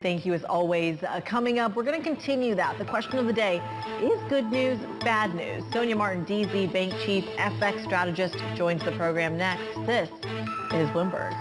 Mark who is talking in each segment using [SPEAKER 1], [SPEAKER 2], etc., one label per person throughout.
[SPEAKER 1] Thank you as always. Coming up, we're going to continue that. The question of the day is good news, bad news. Sonia Martin, DZ Bank Chief FX Strategist, joins the program next. This is Bloomberg.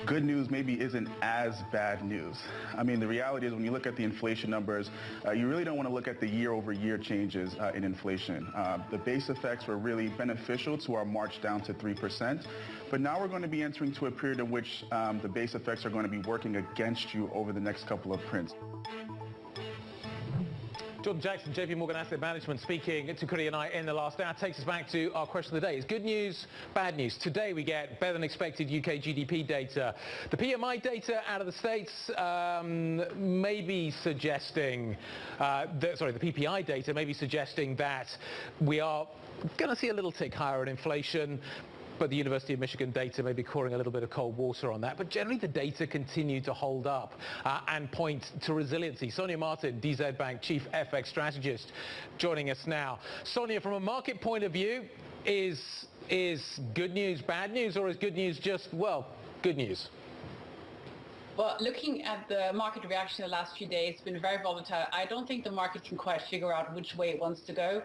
[SPEAKER 2] Good news maybe isn't as bad news. I mean, the reality is when you look at the inflation numbers, you really don't want to look at the year-over-year changes in inflation. The base effects were really beneficial to our march down to 3%, but now we're going to be entering to a period in which the base effects are going to be working against you over the next couple of prints.
[SPEAKER 3] Jordan Jackson, JP Morgan Asset Management, speaking to Cody and I in the last hour, takes us back to our question of the day. It's good news, bad news. Today we get better than expected UK GDP data. The PMI data out of the States may be suggesting, the PPI data may be suggesting that we are going to see a little tick higher in inflation. But the University of Michigan data may be pouring a little bit of cold water on that. But generally, the data continue to hold up and point to resiliency. Sonia Martin, DZ Bank Chief FX Strategist, joining us now. Sonia, from a market point of view, is good news bad news, or is good news just, well, good news?
[SPEAKER 4] Well, looking at the market reaction in the last few days, it's been very volatile. I don't think the market can quite figure out which way it wants to go.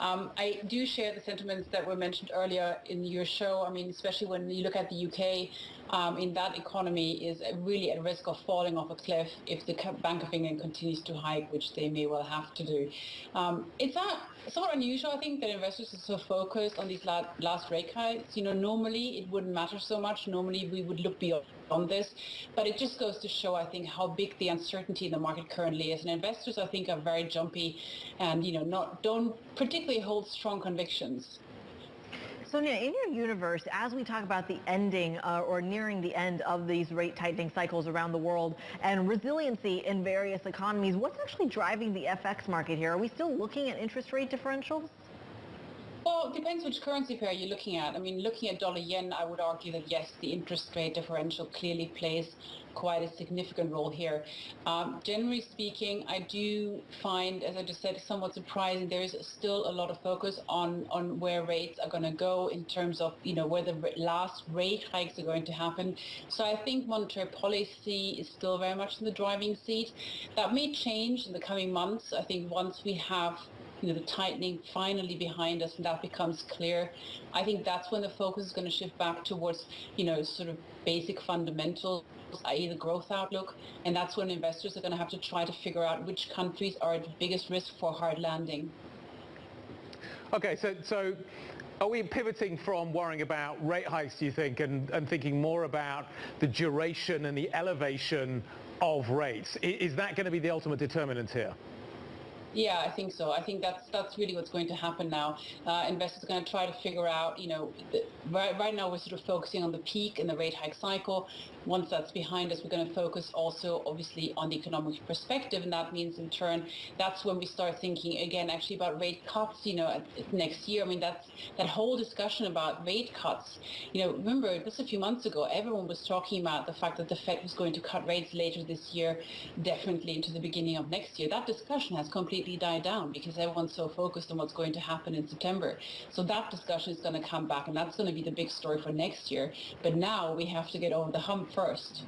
[SPEAKER 4] I do share the sentiments that were mentioned earlier in your show. I mean, especially when you look at the UK, in that economy is really at risk of falling off a cliff if the Bank of England continues to hike, which they may well have to do. It's somewhat unusual, I think, that investors are so focused on these last rate hikes. You know, normally it wouldn't matter so much. Normally we would look beyond this, but it just goes to show, I think, how big the uncertainty in the market currently is. And investors, I think, are very jumpy and, you know, don't particularly hold strong convictions.
[SPEAKER 1] Sonia, in your universe, as we talk about the ending or nearing the end of these rate tightening cycles around the world and resiliency in various economies, what's actually driving the FX market here? Are we still looking at interest rate differentials?
[SPEAKER 4] Well, it depends which currency pair you're looking at. I mean, looking at dollar-yen, I would argue that, yes, the interest rate differential clearly plays quite a significant role here. Generally speaking, I do find, as I just said, somewhat surprising, there is still a lot of focus on where rates are going to go in terms of, you know, where the last rate hikes are going to happen. So I think monetary policy is still very much in the driving seat. That may change in the coming months. I think once we have the tightening finally behind us and that becomes clear, I think that's when the focus is going to shift back towards, sort of basic fundamentals, i.e. the growth outlook. And that's when investors are going to have to try to figure out which countries are at the biggest risk for a hard landing.
[SPEAKER 3] Okay, so are we pivoting from worrying about rate hikes, do you think, and thinking more about the duration and the elevation of rates? Is that going to be the ultimate determinant here?
[SPEAKER 4] Yeah, I think so. I think that's really what's going to happen now. Investors are going to try to figure out, right now we're sort of focusing on the peak in the rate hike cycle. Once that's behind us, we're going to focus also, obviously, on the economic perspective, and that means, in turn, that's when we start thinking again, actually, about rate cuts. Next year. I mean, that whole discussion about rate cuts. Remember, just a few months ago, everyone was talking about the fact that the Fed was going to cut rates later this year, definitely into the beginning of next year. That discussion has completely died down because everyone's so focused on what's going to happen in September. So that discussion is going to come back, and that's going to be the big story for next year. But now we have to get over the hump first.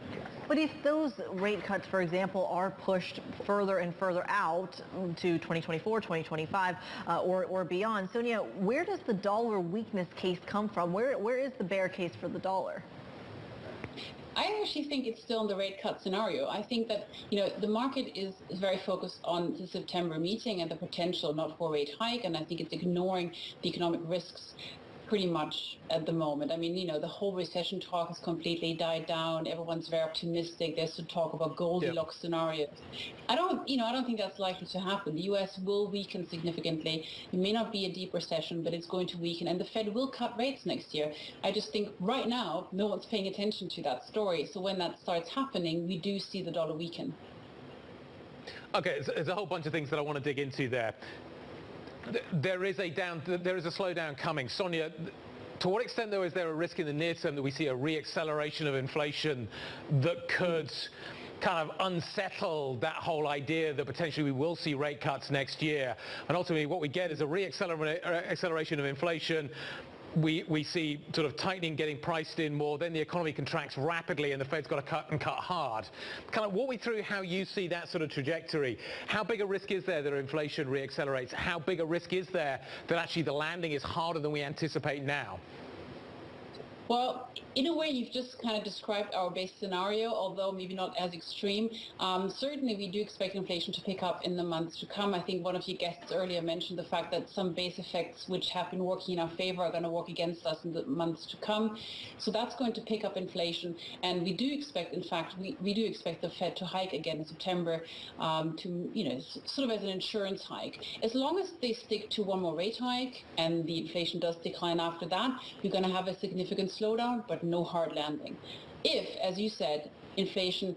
[SPEAKER 1] But if those rate cuts, for example, are pushed further and further out to 2024, 2025, or beyond, Sonia, where does the dollar weakness case come from? Where is the bear case for the dollar?
[SPEAKER 4] I actually think it's still in the rate cut scenario. I think that, the market is very focused on the September meeting and the potential not for a rate hike, and I think it's ignoring the economic risks pretty much at the moment. I mean, the whole recession talk has completely died down. Everyone's very optimistic. There's some talk about Goldilocks scenarios. I don't think that's likely to happen. The U.S. will weaken significantly. It may not be a deep recession, but it's going to weaken, and the Fed will cut rates next year. I just think right now, no one's paying attention to that story. So when that starts happening, we do see the dollar weaken.
[SPEAKER 3] Okay, there's a whole bunch of things that I want to dig into there. There is a slowdown coming. Sonia, to what extent, though, is there a risk in the near term that we see a re-acceleration of inflation that could kind of unsettle that whole idea that potentially we will see rate cuts next year? And ultimately what we get is a re-acceleration of inflation. We see sort of tightening getting priced in more, then the economy contracts rapidly and the Fed's got to cut and cut hard. Kind of walk me through how you see that sort of trajectory. How big a risk is there that inflation re-accelerates? How big a risk is there that actually the landing is harder than we anticipate now?
[SPEAKER 4] Well, in a way, you've just kind of described our base scenario, although maybe not as extreme. Certainly, we do expect inflation to pick up in the months to come. I think one of your guests earlier mentioned the fact that some base effects which have been working in our favor are going to work against us in the months to come. So that's going to pick up inflation. And we do expect, in fact, we do expect the Fed to hike again in September sort of as an insurance hike. As long as they stick to one more rate hike and the inflation does decline after that, we're going to have a significant slowdown, but no hard landing. If, as you said, inflation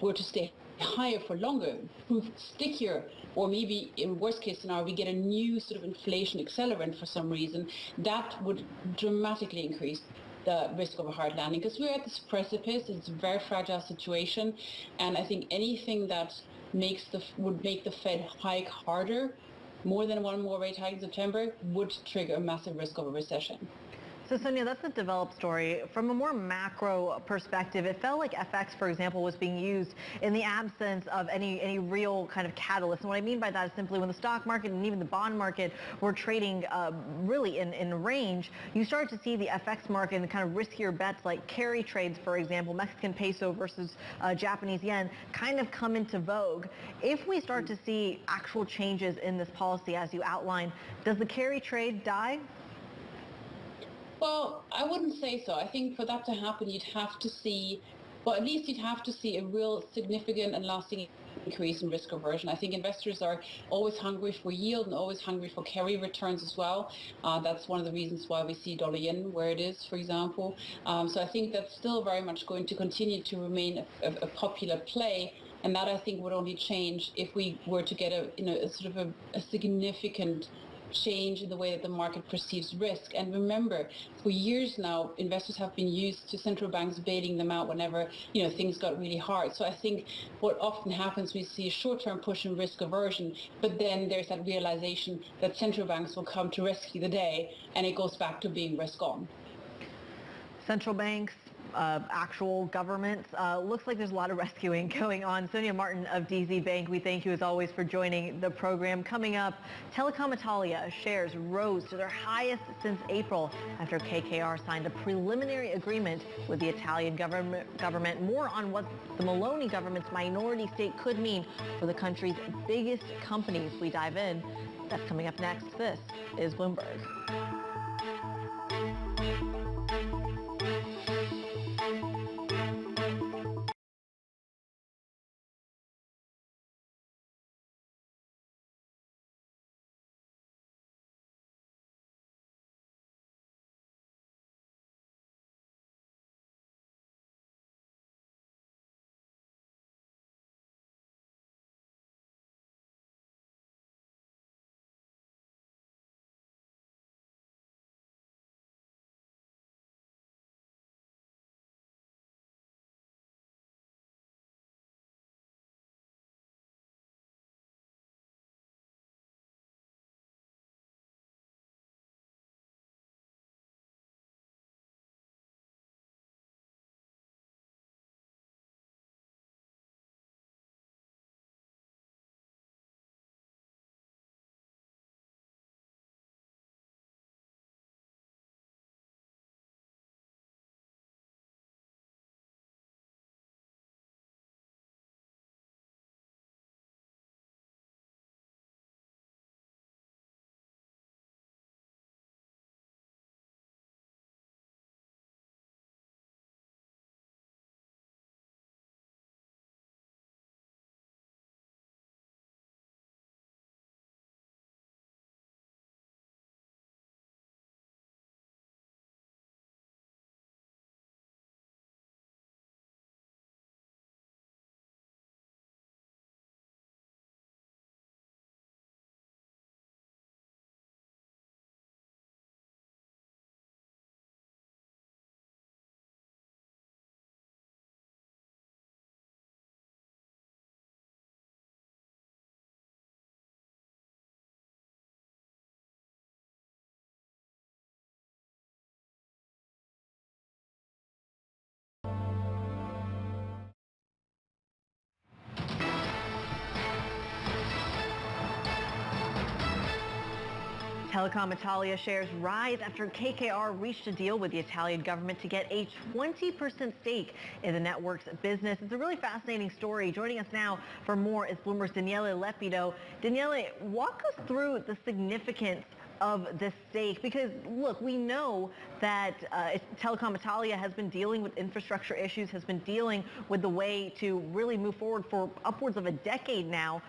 [SPEAKER 4] were to stay higher for longer, prove stickier, or maybe in worst case scenario, we get a new sort of inflation accelerant for some reason, that would dramatically increase the risk of a hard landing, because we're at this precipice. It's a very fragile situation, and I think anything that would make the Fed hike harder, more than one more rate hike in September, would trigger a massive risk of a recession.
[SPEAKER 1] So, Sonia, that's a developed story. From a more macro perspective, it felt like FX, for example, was being used in the absence of any real kind of catalyst. And what I mean by that is simply when the stock market and even the bond market were trading really in range, you started to see the FX market and kind of riskier bets like carry trades, for example, Mexican peso versus Japanese yen, kind of come into vogue. If we start to see actual changes in this policy, as you outlined, does the carry trade die?
[SPEAKER 4] Well, I wouldn't say so. I think for that to happen, you'd have to see, well, at least you'd have to see a real significant and lasting increase in risk aversion. I think investors are always hungry for yield and always hungry for carry returns as well. That's one of the reasons why we see dollar yen where it is, for example. So I think that's still very much going to continue to remain a popular play. And that, I think, would only change if we were to get a significant change in the way that the market perceives risk. And remember, for years now, investors have been used to central banks bailing them out whenever things got really hard. So I think what often happens, we see a short-term push in risk aversion, but then there's that realization that central banks will come to rescue the day, and it goes back to being risk on.
[SPEAKER 1] Central banks actual governments. Looks like there's a lot of rescuing going on. Sonia Martin of DZ Bank, we thank you as always for joining the program. Coming up, Telecom Italia shares rose to their highest since April after KKR signed a preliminary agreement with the Italian government. More on what the Meloni government's minority stake could mean for the country's biggest companies. We dive in. That's coming up next. This is Bloomberg. Telecom Italia shares rise after KKR reached a deal with the Italian government to get a 20% stake in the network's business. It's a really fascinating story. Joining us now for more is Bloomberg's Daniele Lepido. Daniele, walk us through the significance of this stake, because look, we know that Telecom Italia has been dealing with infrastructure issues, has been dealing with the way to really move forward for upwards of a decade now.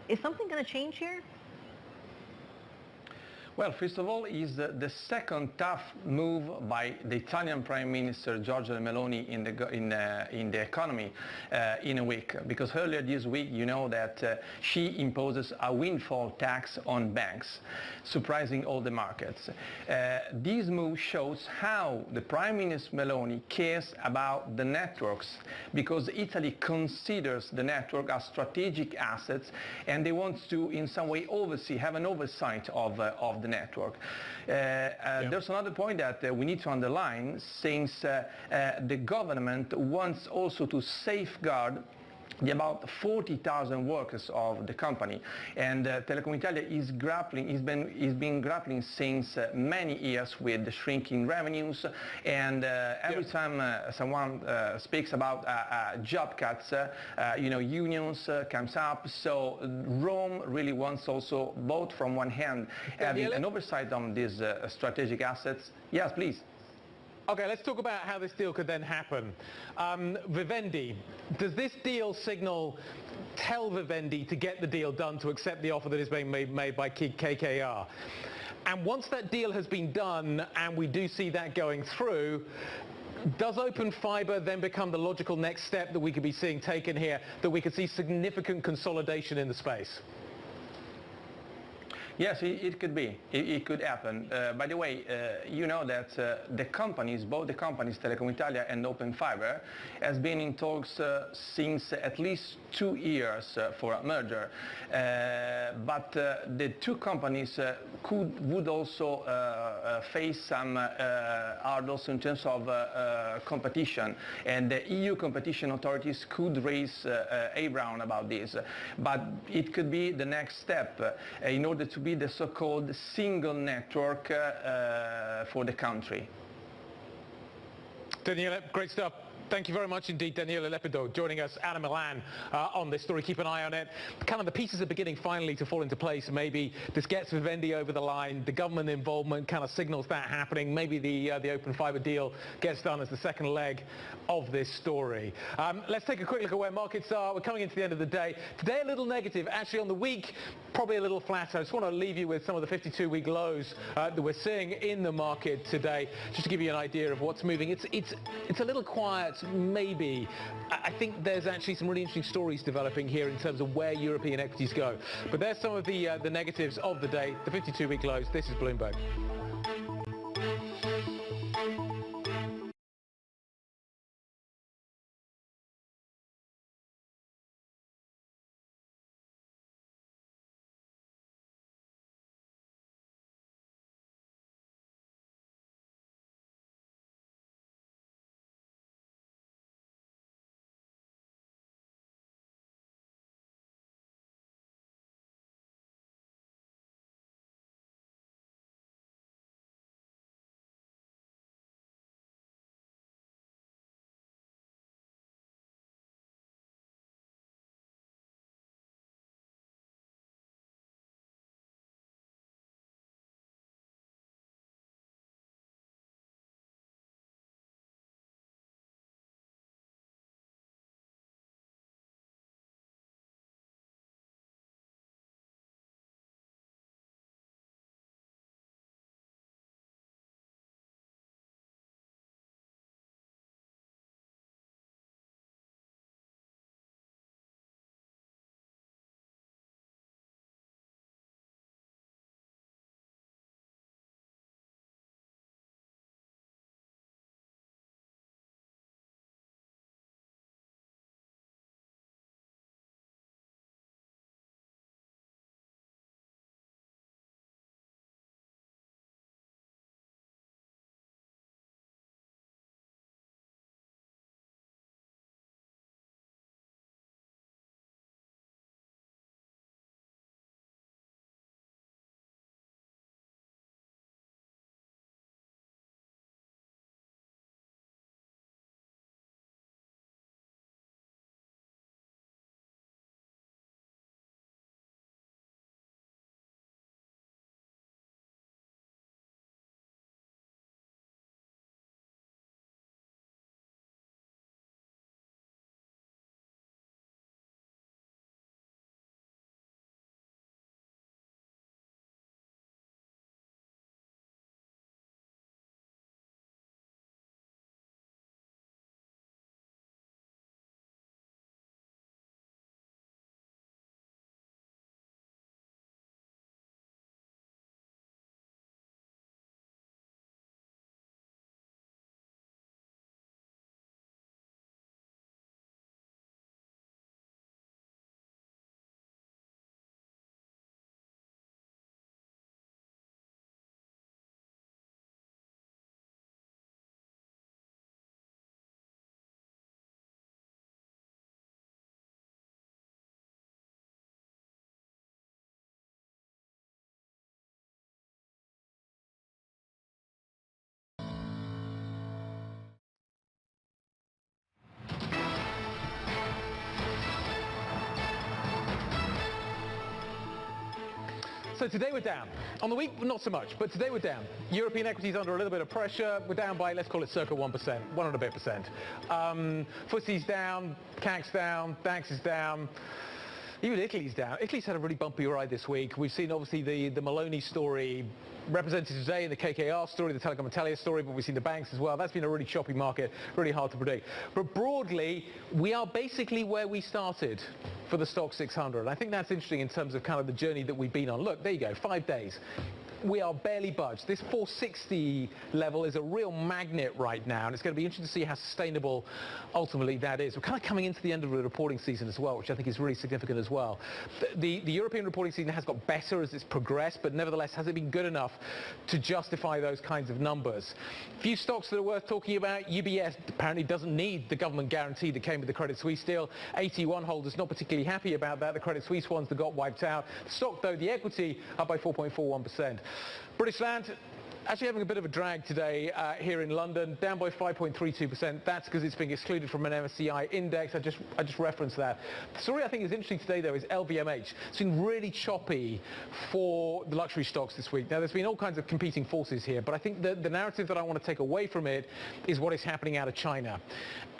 [SPEAKER 1] Is something going to change here?
[SPEAKER 5] Well, first of all, is the second tough move by the Italian Prime Minister Giorgia Meloni in the economy in a week. Because earlier this week, you know that she imposes a windfall tax on banks, surprising all the markets. This move shows how the Prime Minister Meloni cares about the networks, because Italy considers the network as strategic assets, and they want to, in some way, have an oversight of the network. There's another point that we need to underline, since the government wants also to safeguard the about 40,000 workers of the company, and Telecom Italia is been grappling since many years with the shrinking revenues, and every time someone speaks about job cuts, unions comes up. So Rome really wants also, both from one hand, having an oversight on these strategic assets. Yes, please.
[SPEAKER 3] Okay, let's talk about how this deal could then happen. Vivendi, does this deal tell Vivendi to get the deal done, to accept the offer that is being made by KKR? And once that deal has been done, and we do see that going through, does open fiber then become the logical next step that we could be seeing taken here, that we could see significant consolidation in the space?
[SPEAKER 5] Yes, it could be. It could happen. By the way, you know that the companies, both the companies, Telecom Italia and Open Fiber, has been in talks since at least 2 years for a merger. But the two companies would also face some hurdles in terms of competition, and the EU competition authorities could raise a round about this. But it could be the next step in order to be the so-called single network for the country.
[SPEAKER 3] Daniele, great stuff. Thank you very much indeed, Daniele Lepido, joining us out of Milan on this story. Keep an eye on it. Kind of the pieces are beginning finally to fall into place. Maybe this gets Vivendi over the line. The government involvement kind of signals that happening. Maybe the Open Fiber deal gets done as the second leg of this story. Let's take a quick look at where markets are. We're coming into the end of the day. Today a little negative. Actually on the week, probably a little flatter. I just want to leave you with some of the 52-week lows that we're seeing in the market today, just to give you an idea of what's moving. It's a little quiet. Maybe. I think there's actually some really interesting stories developing here in terms of where European equities go. But there's some of the negatives of the day, the 52-week lows. This is Bloomberg. So today we're down. On the week, not so much, but today we're down. European equities under a little bit of pressure. We're down by, let's call it circa 1%, 1 and a bit%. FTSE's down, CAC's down, DAX is down. Even Italy's down. Italy's had a really bumpy ride this week. We've seen obviously the Meloni story represented today in the KKR story, the Telecom Italia story, but we've seen the banks as well. That's been a really choppy market, really hard to predict. But broadly, we are basically where we started for the stock 600. And I think that's interesting in terms of kind of the journey that we've been on. Look, there you go, 5 days. We are barely budged. This 460 level is a real magnet right now, and it's going to be interesting to see how sustainable ultimately that is. We're kind of coming into the end of the reporting season as well, which I think is really significant as well. The European reporting season has got better as it's progressed, but nevertheless, has it been good enough to justify those kinds of numbers? Few stocks that are worth talking about. UBS apparently doesn't need the government guarantee that came with the Credit Suisse deal. AT1 holders not particularly happy about that. The Credit Suisse ones that got wiped out. The stock, though, the equity up by 4.41%. British land actually having a bit of a drag today here in London, down by 5.32%. That's because it's being excluded from an MSCI index. I just referenced that. The story I think is interesting today, though, is LVMH. It's been really choppy for the luxury stocks this week. Now, there's been all kinds of competing forces here, but I think the narrative that I want to take away from it is what is happening out of China.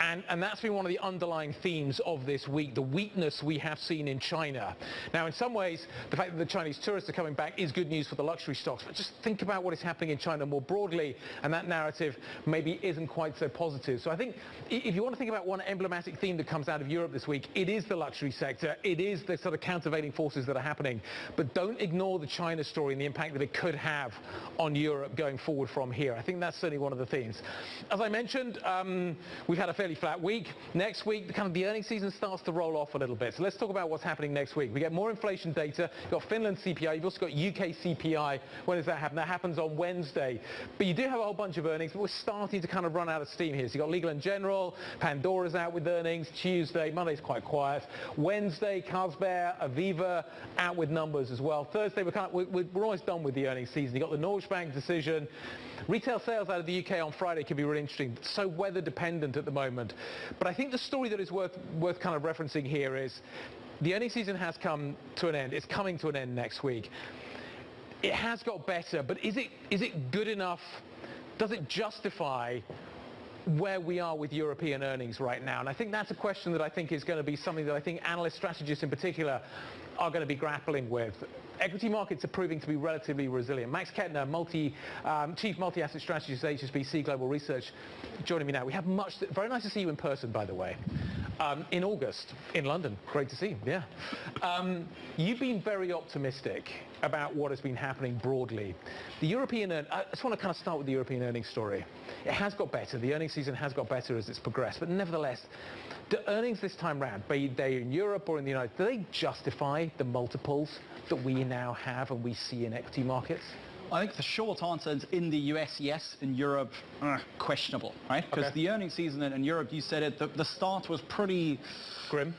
[SPEAKER 3] And that's been one of the underlying themes of this week, the weakness we have seen in China. Now, in some ways, the fact that the Chinese tourists are coming back is good news for the luxury stocks, but just think about what is happening in China more broadly, and that narrative maybe isn't quite so positive. So I think if you want to think about one emblematic theme that comes out of Europe this week, it is the luxury sector. It is the sort of countervailing forces that are happening. But don't ignore the China story and the impact that it could have on Europe going forward from here. I think that's certainly one of the themes. As I mentioned, we've had a fairly flat week. Next week, the earnings season starts to roll off a little bit. So let's talk about what's happening next week. We get more inflation data. You've got Finland CPI. You've also got UK CPI. When does that happen? That happens on Wednesday. But you do have a whole bunch of earnings, but we're starting to kind of run out of steam here. So you've got Legal & General, Pandora's out with earnings, Tuesday, Monday's quite quiet. Wednesday, Carlsberg, Aviva out with numbers as well. Thursday, we're almost done with the earnings season. You've got the Norges Bank decision. Retail sales out of the UK on Friday could be really interesting, so weather dependent at the moment. But I think the story that is worth kind of referencing here is the earnings season has come to an end. It's coming to an end next week. It has got better, but is it good enough? Does it justify where we are with European earnings right now? And I think that's a question that I think is going to be something that I think analyst strategists in particular are going to be grappling with. Equity markets are proving to be relatively resilient. Max Kettner, Chief Multi-Asset Strategist at HSBC Global Research, joining me now. We have very nice to see you in person, by the way, in August in London. Great to see you, yeah. You've been very optimistic about what has been happening broadly. I just want to kind of start with the European earnings story. It has got better. The earnings season has got better as it's progressed, but nevertheless, do earnings this time round, be they in Europe or in the United States, do they justify the multiples that we now have and we see in equity markets?
[SPEAKER 6] I think the short answer is in the US, yes. In Europe, questionable, right? Because the earnings season in Europe, you said it, the start was pretty grim,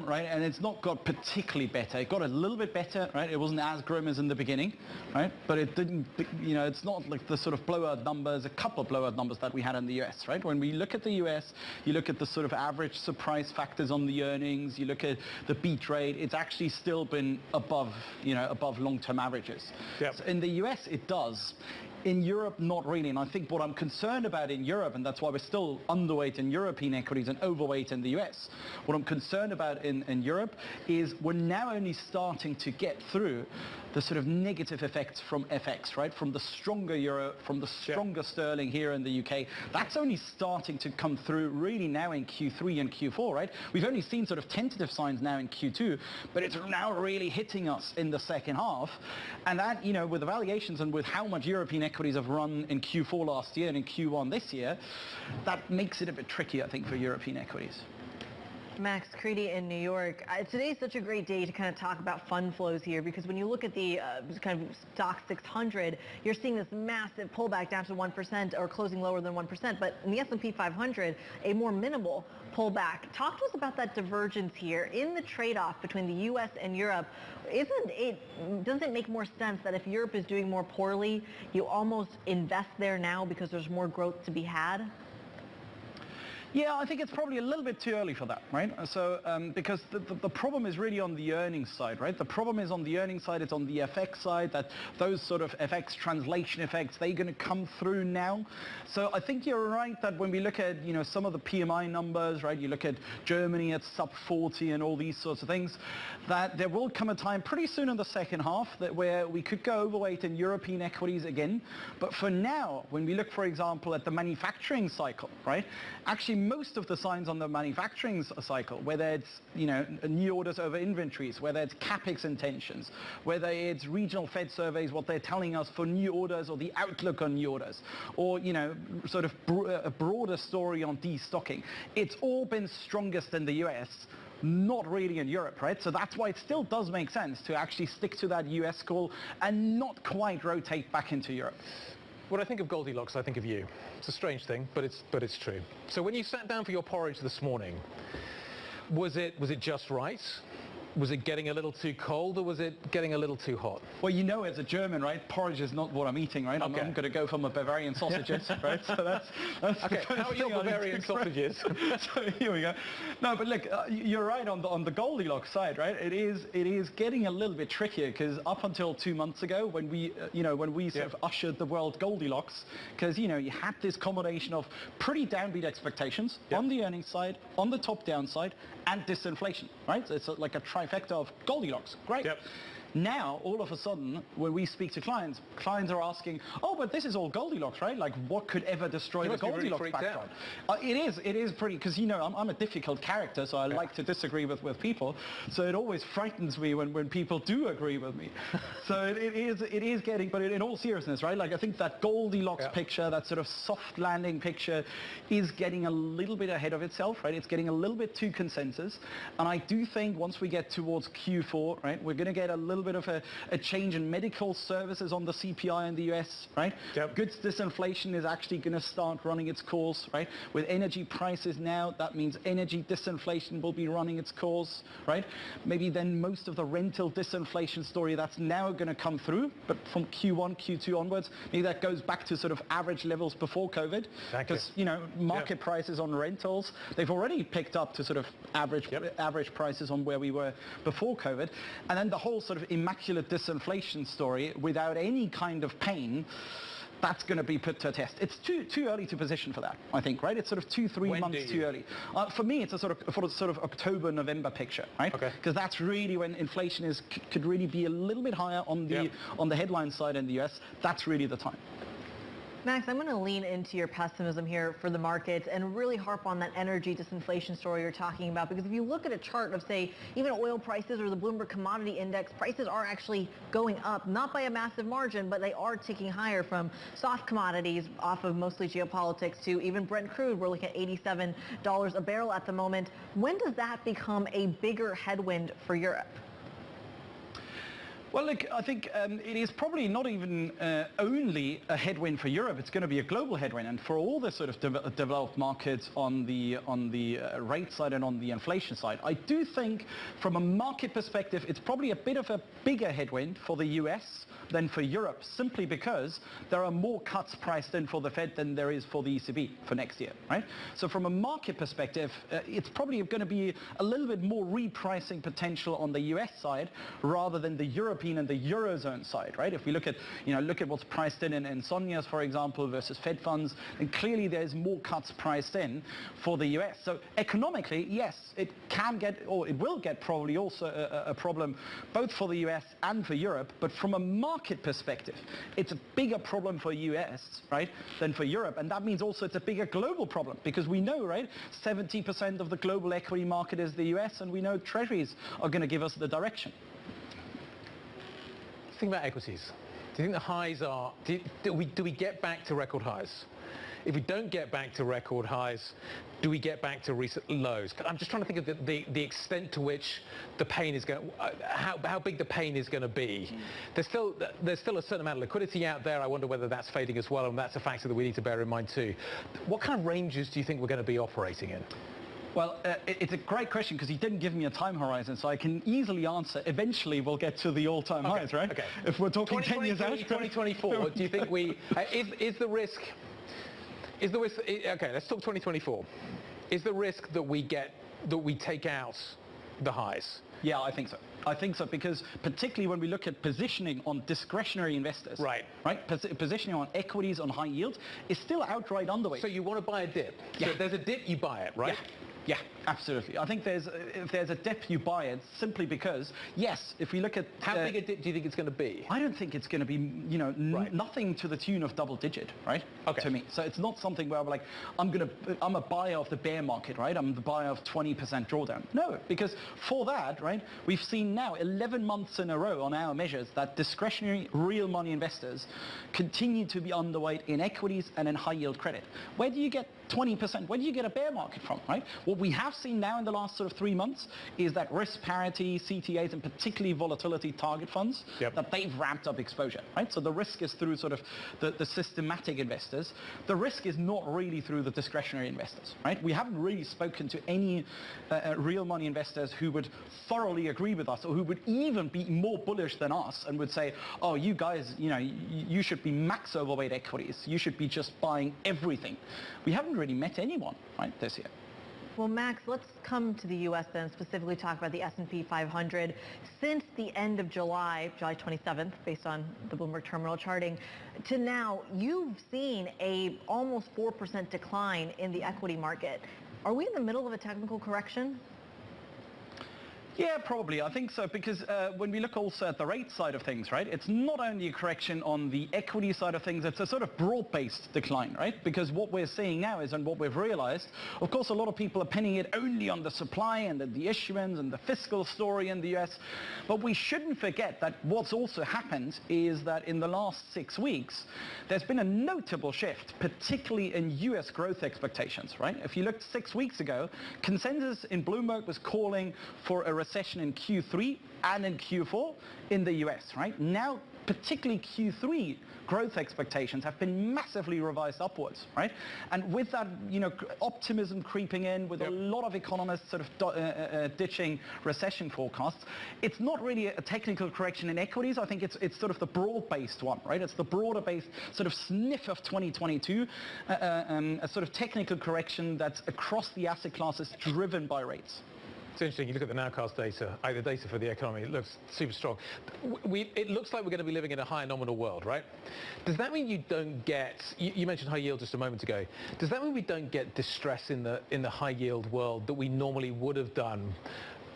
[SPEAKER 6] right? And it's not got particularly better. It got a little bit better, right? It wasn't as grim as in the beginning, right? But it didn't, it's not like the sort of blowout numbers, a couple of blowout numbers that we had in the US, right? When we look at the US, you look at the sort of average surprise factors on the earnings, you look at the beat rate, it's actually still been above long-term averages. Yep. So in the US, it does. In Europe, not really. And I think what I'm concerned about in Europe, and that's why we're still underweight in European equities and overweight in the US, what I'm concerned about in Europe is we're now only starting to get through the sort of negative effects from FX, right? From the stronger euro, from the stronger sterling here in the UK. That's only starting to come through really now in Q3 and Q4, right? We've only seen sort of tentative signs now in Q2, but it's now really hitting us in the second half. And that, with the valuations and with how much European equities have run in Q4 last year and in Q1 this year, that makes it a bit tricky, I think, for European equities.
[SPEAKER 1] Max Creedy in New York. Today's such a great day to kind of talk about fund flows here, because when you look at the kind of stock 600, you're seeing this massive pullback down to 1% or closing lower than 1%. But in the S&P 500, a more minimal pullback. Talk to us about that divergence here in the trade-off between the U.S. and Europe. Doesn't it make more sense that if Europe is doing more poorly, you almost invest there now because there's more growth to be had?
[SPEAKER 6] Yeah, I think it's probably a little bit too early for that, right? So, because the problem is really on the earnings side, right? The problem is on the earnings side, it's on the FX side, that those sort of FX translation effects, they're going to come through now. So I think you're right that when we look at, some of the PMI numbers, right? You look at Germany at sub 40 and all these sorts of things, that there will come a time pretty soon in the second half where we could go overweight in European equities again. But for now, when we look, for example, at the manufacturing cycle, right? Actually, most of the signs on the manufacturing cycle, whether it's new orders over inventories, whether it's capex intentions, whether it's regional Fed surveys, what they're telling us for new orders or the outlook on new orders, or sort of a broader story on destocking, it's all been strongest in the US. Not really in Europe, right? So that's why it still does make sense to actually stick to that US call and not quite rotate back into Europe.
[SPEAKER 3] When I think of Goldilocks, I think of you. It's a strange thing, but it's true. So when you sat down for your porridge this morning, was it just right? Was it getting a little too cold, or was it getting a little too hot?
[SPEAKER 6] Well, as a German, right, porridge is not what I'm eating, right?
[SPEAKER 3] Okay.
[SPEAKER 6] I'm going to go for my Bavarian sausages, right? So that's
[SPEAKER 3] okay. How are your Bavarian sausages?
[SPEAKER 6] So here we go. No, but look, you're right on the Goldilocks side, right? It is getting a little bit trickier because up until 2 months ago, when we sort of ushered the world Goldilocks, because you had this combination of pretty downbeat expectations on the earnings side, on the top down side, and disinflation, right? So it's like a trifecta of Goldilocks. Great. Yep. Now, all of a sudden, when we speak to clients are asking, oh, but this is all Goldilocks, right? Like, what could ever destroy the Goldilocks background? It is pretty, because, I'm a difficult character, so I like to disagree with people. So it always frightens me when people do agree with me. So it is getting, but in all seriousness, right? Like, I think that Goldilocks picture, that sort of soft landing picture, is getting a little bit ahead of itself, right? It's getting a little bit too consensus. And I do think once we get towards Q4, right, we're going to get a little bit of a change in medical services on the CPI in the US, right? Yep. Goods disinflation is actually going to start running its course, right? With energy prices now, that means energy disinflation will be running its course, right? Maybe then most of the rental disinflation story that's now going to come through, but from Q1, Q2 onwards, maybe that goes back to sort of average levels before COVID. Because, market prices on rentals, they've already picked up to sort of average prices on where we were before COVID. And then the whole sort of immaculate disinflation story without any kind of pain, that's going to be put to a test. It's too early to position for that, I think, right? It's sort of 2-3 months too early. For me, it's a sort of October, November picture, right? Okay. Because that's really when inflation could really be a little bit higher on the headline side in the US. That's really the time.
[SPEAKER 1] Max, I'm going to lean into your pessimism here for the markets and really harp on that energy disinflation story you're talking about, because if you look at a chart of, say, even oil prices or the Bloomberg Commodity Index, prices are actually going up, not by a massive margin, but they are ticking higher, from soft commodities off of mostly geopolitics to even Brent crude. We're looking at $87 a barrel at the moment. When does that become a bigger headwind for Europe?
[SPEAKER 6] Well, look, I think it is probably not even only a headwind for Europe. It's going to be a global headwind, and for all the sort of developed markets on the rate side and on the inflation side. I do think, from a market perspective, it's probably a bit of a bigger headwind for the US than for Europe, simply because there are more cuts priced in for the Fed than there is for the ECB for next year, right? So from a market perspective, it's probably going to be a little bit more repricing potential on the US side rather than the European and the Eurozone side, right? If we look at what's priced in SONIAs, for example, versus Fed funds, and clearly there's more cuts priced in for the US. So economically, yes, it can get, or it will get probably also a problem both for the US and for Europe, but from a market perspective, it's a bigger problem for US, right, than for Europe. And that means also it's a bigger global problem, because we know, right, 70% of the global equity market is the US, and we know treasuries are going to give us the direction.
[SPEAKER 3] Think about equities. Do you think the highs are, do we get back to record highs? If we don't get back to record highs, do we get back to recent lows? I'm just trying to think of the extent to which the pain is going to, how big the pain is going to be. There's still a certain amount of liquidity out there. I wonder whether that's fading as well, and that's a factor that we need to bear in mind too. What kind of ranges do you think we're going to be operating in?
[SPEAKER 6] Well, it's a great question, because he didn't give me a time horizon, so I can easily answer. Eventually, we'll get to the all-time highs, right? Okay. If we're talking 10 years out.
[SPEAKER 3] 2024, do you think is the risk, okay, let's talk 2024. Is the risk that we take out the highs?
[SPEAKER 6] Yeah, I think so. I think so, because particularly when we look at positioning on discretionary investors, right? Positioning on equities, on high yield, is still outright underweight.
[SPEAKER 3] So you want to buy a dip.
[SPEAKER 6] Yeah.
[SPEAKER 3] So if there's a dip, you buy it, right?
[SPEAKER 6] Yeah, absolutely. I think if there's a dip, you buy it simply because, yes, if we look at...
[SPEAKER 3] How big a dip do you think it's going to be?
[SPEAKER 6] I don't think it's going to be, nothing to the tune of double digit, right?
[SPEAKER 3] Okay.
[SPEAKER 6] To me. So it's not something where we're like, I'm a buyer of the bear market, right? I'm the buyer of 20% drawdown. No, because for that, right, we've seen now 11 months in a row on our measures that discretionary real money investors continue to be underweight in equities and in high yield credit. Where do you get 20%? Where do you get a bear market from, right? What we have seen now in the last sort of 3 months is that risk parity, CTAs, and particularly volatility target funds, that they've ramped up exposure, right? So the risk is through sort of the systematic investors. The risk is not really through the discretionary investors, right? We haven't really spoken to any real money investors who would thoroughly agree with us or who would even be more bullish than us and would say, oh, you guys, you should be max overweight equities. You should be just buying everything. We haven't really met anyone, right, this year.
[SPEAKER 1] Well, Max, let's come to the U.S. then, specifically talk about the S&P 500. Since the end of July 27th, based on the Bloomberg terminal charting, to now, you've seen a almost 4% decline in the equity market. Are we in the middle of a technical correction?
[SPEAKER 6] Yeah, probably. I think so, because when we look also at the rate side of things, right, it's not only a correction on the equity side of things, it's a sort of broad-based decline, right? Because what we're seeing now is, and what we've realized, of course, a lot of people are pinning it only on the supply and the issuance and the fiscal story in the US, but we shouldn't forget that what's also happened is that in the last 6 weeks, there's been a notable shift, particularly in US growth expectations, right? If you looked 6 weeks ago, consensus in Bloomberg was calling for a recession in Q3 and in Q4 in the US, right? Now, particularly Q3 growth expectations have been massively revised upwards, right? And with that, optimism creeping in, with a lot of economists sort of ditching recession forecasts, it's not really a technical correction in equities. I think it's sort of the broad-based one, right? It's the broader-based sort of sniff of 2022, a sort of technical correction that's across the asset classes driven by rates.
[SPEAKER 3] It's interesting, you look at the nowcast data, the data for the economy, it looks super strong. It looks like we're going to be living in a higher nominal world, right? Does that mean you don't get, you mentioned high yield just a moment ago, does that mean we don't get distress in the high yield world that we normally would have done,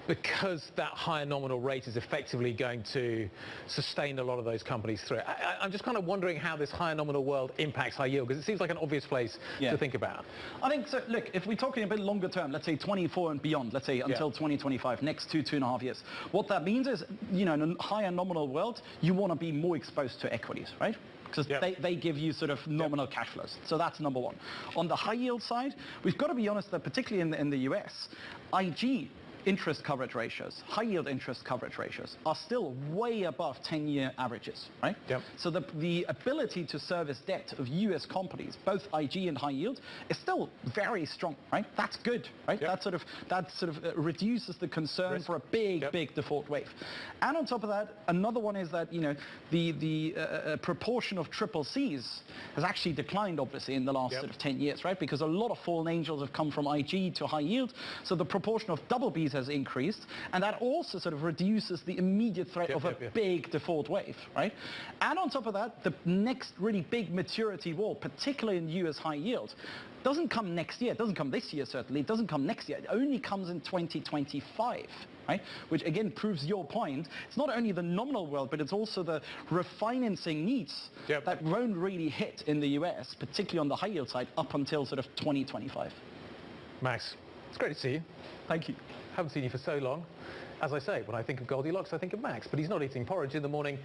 [SPEAKER 3] because that higher nominal rate is effectively going to sustain a lot of those companies through it? I'm just kind of wondering how this higher nominal world impacts high yield, because it seems like an obvious place to think about.
[SPEAKER 6] I think so. Look, if we're talking a bit longer term, let's say 24 and beyond, let's say until 2025, next 2.5 years, what that means is, in a higher nominal world, you want to be more exposed to equities, right? Because they give you sort of nominal cash flows. So that's number one. On the high yield side, we've got to be honest that particularly in the US, IG interest coverage ratios, high yield interest coverage ratios are still way above 10-year averages, right? Yep. So the ability to service debt of US companies, both IG and high yield, is still very strong, right? That's good, right? Yep. That sort of reduces the concern for a big default wave. And on top of that, another one is that, the proportion of triple Cs has actually declined, obviously, in the last sort of 10 years, right? Because a lot of fallen angels have come from IG to high yield, so the proportion of double Bs has increased, and that also sort of reduces the immediate threat of a big default wave, right? And on top of that, the next really big maturity wall, particularly in US high yield, doesn't come next year, it doesn't come this year certainly, it doesn't come next year, it only comes in 2025. Right? Which again proves your point. It's not only the nominal world, but it's also the refinancing needs that won't really hit in the US, particularly on the high yield side, up until sort of 2025.
[SPEAKER 3] Max, it's great to see you.
[SPEAKER 6] Thank you.
[SPEAKER 3] Haven't seen you for so long. As I say, when I think of Goldilocks, I think of Max, but he's not eating porridge in the morning.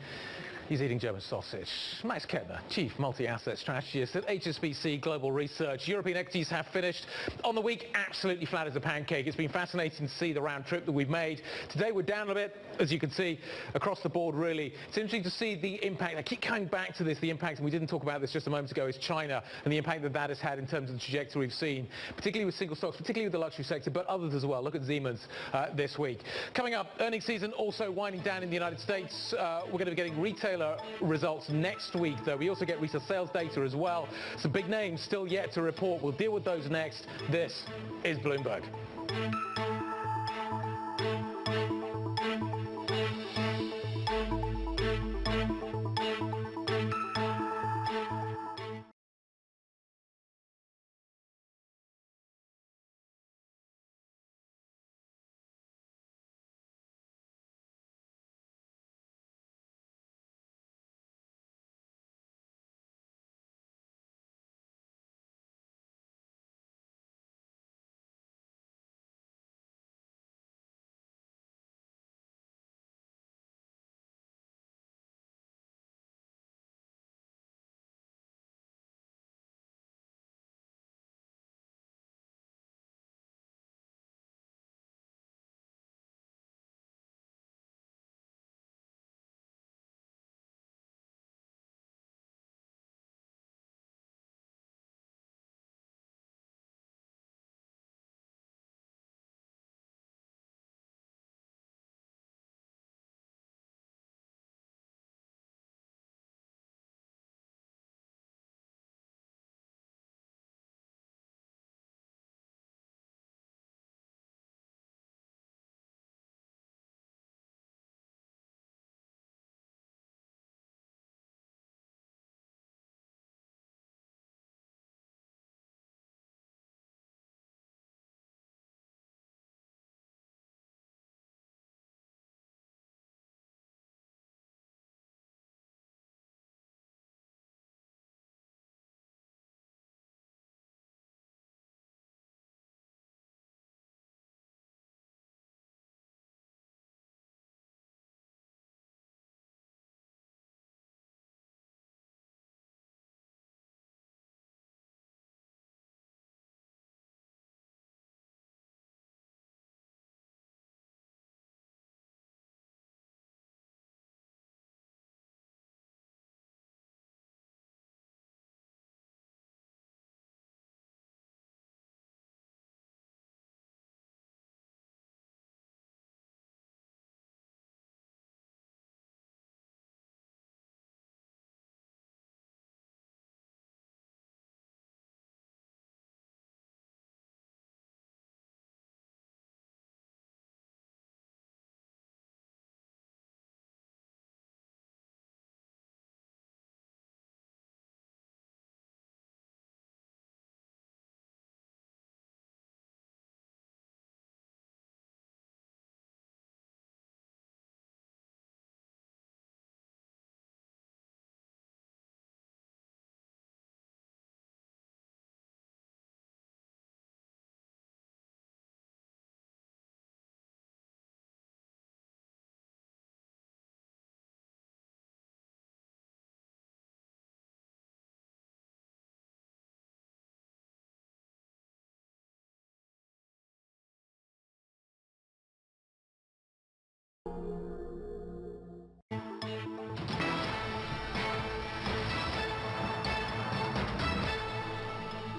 [SPEAKER 3] He's eating German sausage. Max Kettner, Chief Multi-Asset Strategist at HSBC Global Research. European equities have finished on the week absolutely flat as a pancake. It's been fascinating to see the round trip that we've made. Today we're down a bit, as you can see, across the board really. It's interesting to see the impact. I keep coming back to this, the impact, and we didn't talk about this just a moment ago, is China and the impact that has had in terms of the trajectory we've seen, particularly with single stocks, particularly with the luxury sector, but others as well. Look at Siemens this week. Coming Coming up, earnings season also winding down in the United States. We're going to be getting retailer results next week, though. We also get retail sales data as well. Some big names still yet to report. We'll deal with those next. This is Bloomberg.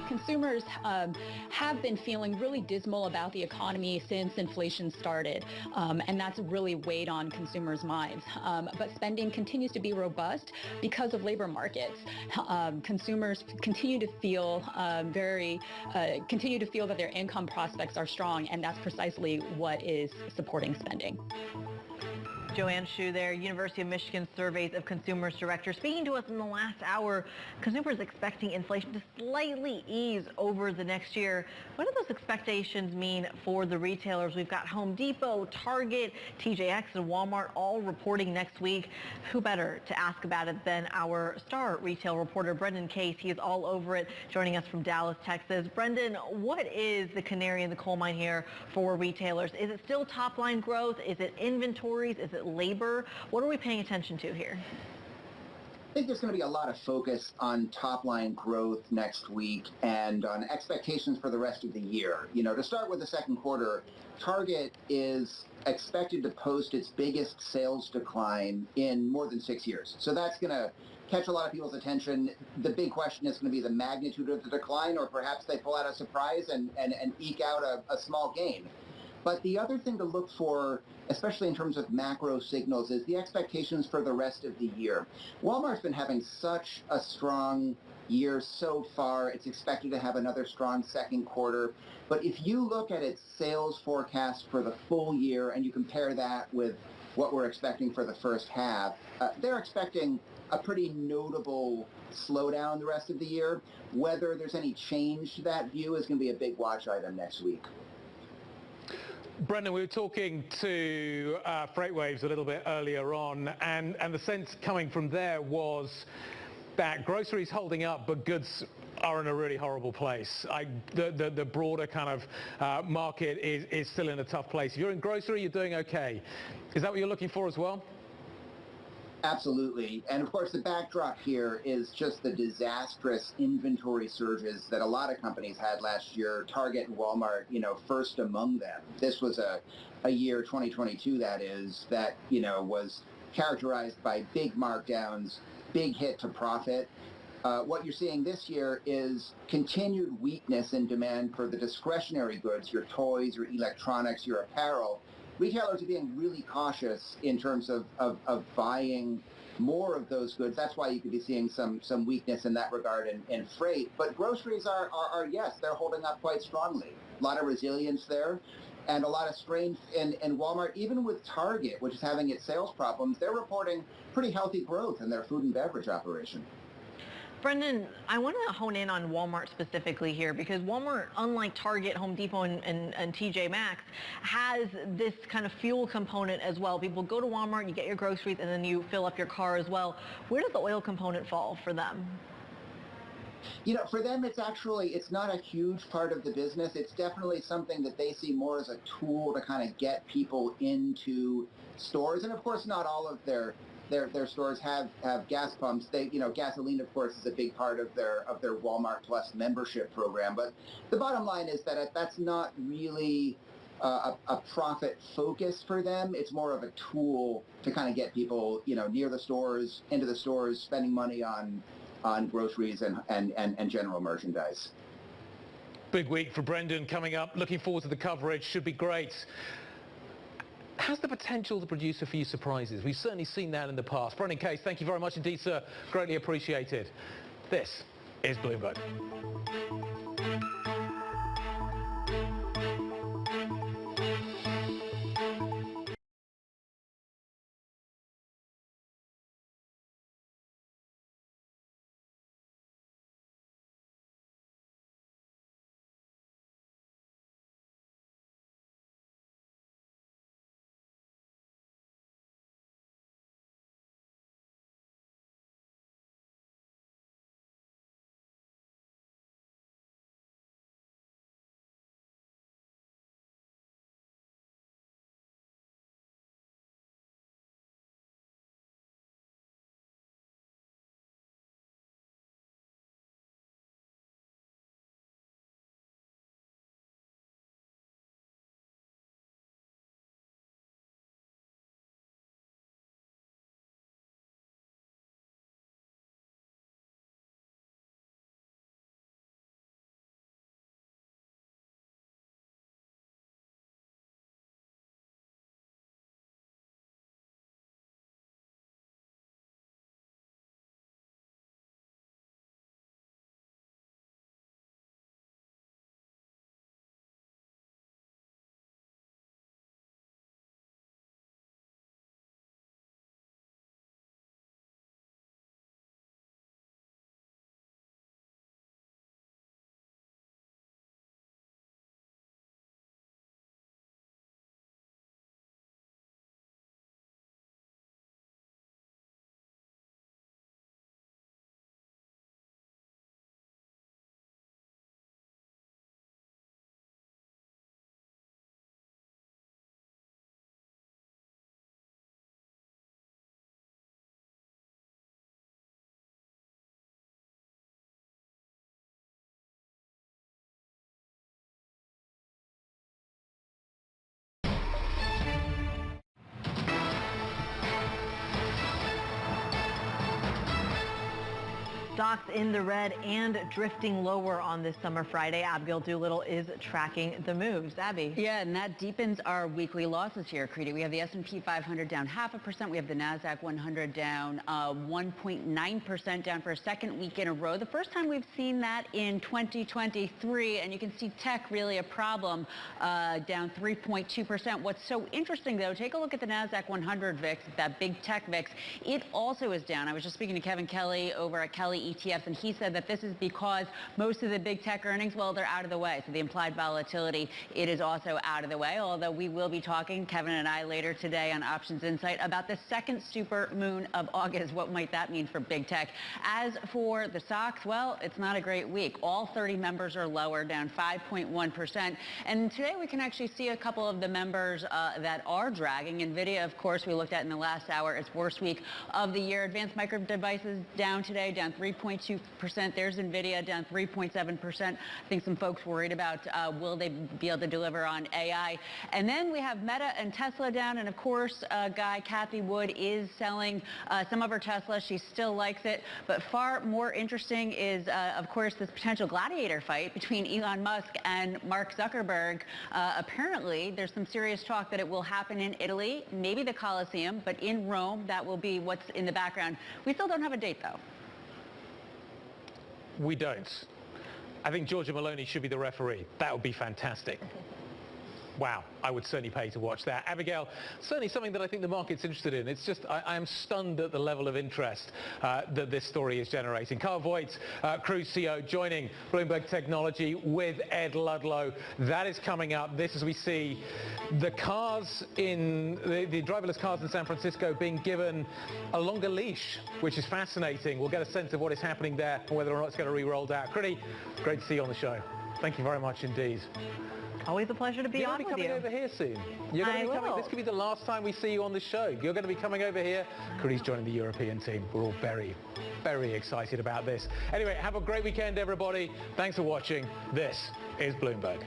[SPEAKER 7] Consumers have been feeling really dismal about the economy since inflation started, and that's really weighed on consumers' minds. But spending continues to be robust because of labor markets. Consumers continue to feel that their income prospects are strong, and that's precisely what is supporting spending.
[SPEAKER 1] Joanne Shu there, University of Michigan Surveys of Consumers Director, speaking to us in the last hour. Consumers expecting inflation to slightly ease over the next year. What do those expectations mean for the retailers? We've got Home Depot, Target, TJX, and Walmart all reporting next week. Who better to ask about it than our star retail reporter, Brendan Case. He is all over it, joining us from Dallas, Texas. Brendan, what is the canary in the coal mine here for retailers? Is it still top-line growth? Is it inventories? Is it labor? What are we paying attention to here?
[SPEAKER 8] I think there's going to be a lot of focus on top-line growth next week and on expectations for the rest of the year. You know, to start with the second quarter, Target is expected to post its biggest sales decline in more than 6 years. So that's going to catch a lot of people's attention. The big question is going to be the magnitude of the decline, or perhaps they pull out a surprise and eke out a small gain. But the other thing to look for, especially in terms of macro signals, is the expectations for the rest of the year. Walmart's been having such a strong year so far. It's expected to have another strong second quarter. But if you look at its sales forecast for the full year and you compare that with what we're expecting for the first half, they're expecting a pretty notable slowdown the rest of the year. Whether there's any change to that view is going to be a big watch item next week.
[SPEAKER 3] Brendan, we were talking to FreightWaves a little bit earlier on, and the sense coming from there was that groceries holding up, but goods are in a really horrible place. The broader kind of market is still in a tough place. If you're in grocery, you're doing okay. Is that what you're looking for as well?
[SPEAKER 8] Absolutely. And of course, the backdrop here is just the disastrous inventory surges that a lot of companies had last year, Target and Walmart, first among them. This was a year, 2022 that is, that, was characterized by big markdowns, big hit to profit. What you're seeing this year is continued weakness in demand for the discretionary goods, your toys, your electronics, your apparel. Retailers are being really cautious in terms of buying more of those goods. That's why you could be seeing some weakness in that regard in freight. But groceries are yes, they're holding up quite strongly. A lot of resilience there and a lot of strength in Walmart. Even with Target, which is having its sales problems, they're reporting pretty healthy growth in their food and beverage operation.
[SPEAKER 1] Brendan, I want to hone in on Walmart specifically here because Walmart, unlike Target, Home Depot, and TJ Maxx, has this kind of fuel component as well. People go to Walmart, you get your groceries, and then you fill up your car as well. Where does the oil component fall for them?
[SPEAKER 8] For them, it's not a huge part of the business. It's definitely something that they see more as a tool to kind of get people into stores. And of course, not all of their stores have gas pumps. Gasoline, of course, is a big part of their Walmart Plus membership program. But the bottom line is that that's not really a profit focus for them. It's more of a tool to kind of get people, near the stores, into the stores, spending money on groceries and general merchandise.
[SPEAKER 3] Big week for Brendan coming up. Looking forward to the coverage. Should be great. Has the potential to produce a few surprises? We've certainly seen that in the past. Brendan Case, thank you very much indeed, sir. Greatly appreciated. This is Bloomberg.
[SPEAKER 1] Stocks in the red and drifting lower on this summer Friday. Abigail Doolittle is tracking the moves. Abby.
[SPEAKER 9] Yeah, and that deepens our weekly losses here, Creedy. We have the S&P 500 down 0.5%. We have the NASDAQ 100 down 1.9% down for a second week in a row. The first time we've seen that in 2023, and you can see tech really a problem, down 3.2%. What's so interesting, though, take a look at the NASDAQ 100 VIX, that big tech VIX. It also is down. I was just speaking to Kevin Kelly over at Kelly ETFs, and he said that this is because most of the big tech earnings, well, they're out of the way. So the implied volatility, it is also out of the way, although we will be talking, Kevin and I, later today on Options Insight about the second super moon of August. What might that mean for big tech? As for the stocks, well, it's not a great week. All 30 members are lower, down 5.1%. And today we can actually see a couple of the members that are dragging. NVIDIA, of course, we looked at in the last hour, its worst week of the year. Advanced Micro Devices down today, down 3.2%. There's NVIDIA down 3.7%. I think some folks worried about will they be able to deliver on AI. And then we have Meta and Tesla down. And of course, Kathy Wood is selling some of her Tesla. She still likes it. But far more interesting is, of course, this potential gladiator fight between Elon Musk and Mark Zuckerberg. Apparently, there's some serious talk that it will happen in Italy, maybe the Colosseum, but in Rome. That will be what's in the background. We still don't have a date, though.
[SPEAKER 3] We don't. I think Giorgia Meloni should be the referee. That would be fantastic. Wow, I would certainly pay to watch that. Abigail, certainly something that I think the market's interested in. It's just, I am stunned at the level of interest that this story is generating. Carl Voigt, Cruise CEO, joining Bloomberg Technology with Ed Ludlow. That is coming up. This, as we see, the cars in, the driverless cars in San Francisco being given a longer leash, which is fascinating. We'll get a sense of what is happening there and whether or not it's going to be rolled out. Critty, great to see you on the show. Thank you very much indeed.
[SPEAKER 1] Always a pleasure to be on with you.
[SPEAKER 3] You're going to be coming over here soon. You're going to be coming. This could be the last time we see you on the show. You're going to be coming over here. Critty's joining the European team. We're all very, very excited about this. Anyway, have a great weekend, everybody. Thanks for watching. This is Bloomberg.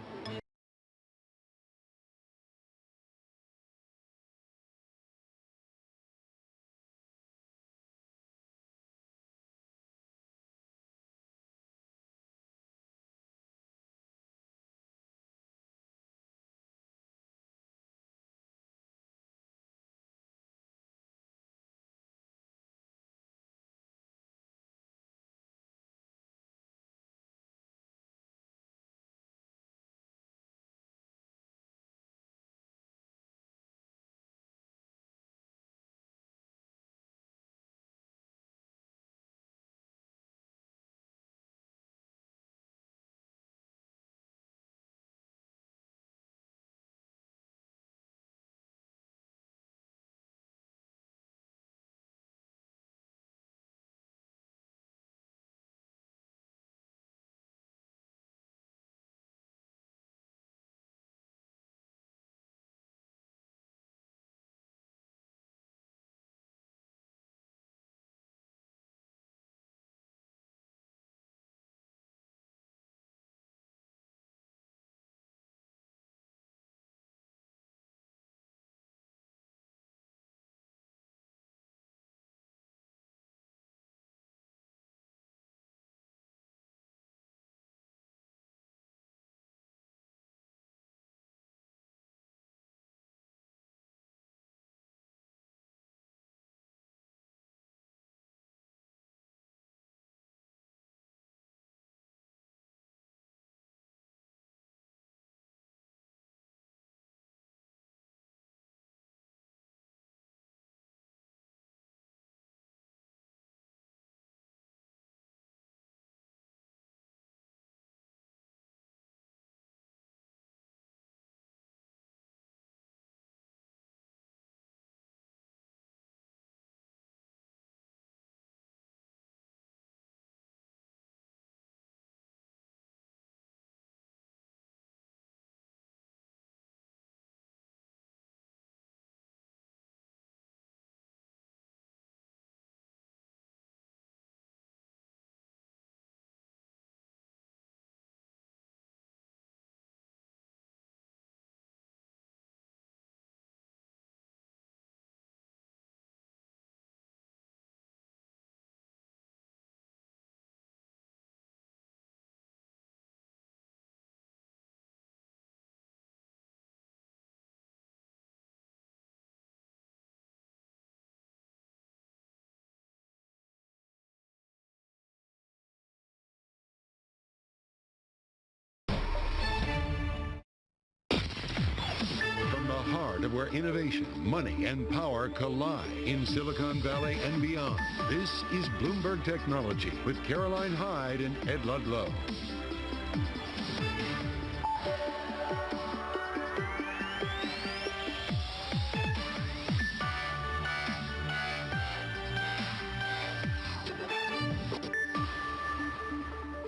[SPEAKER 10] heart of where innovation, money, and power collide in Silicon Valley and beyond. This is Bloomberg Technology with Caroline Hyde and Ed Ludlow.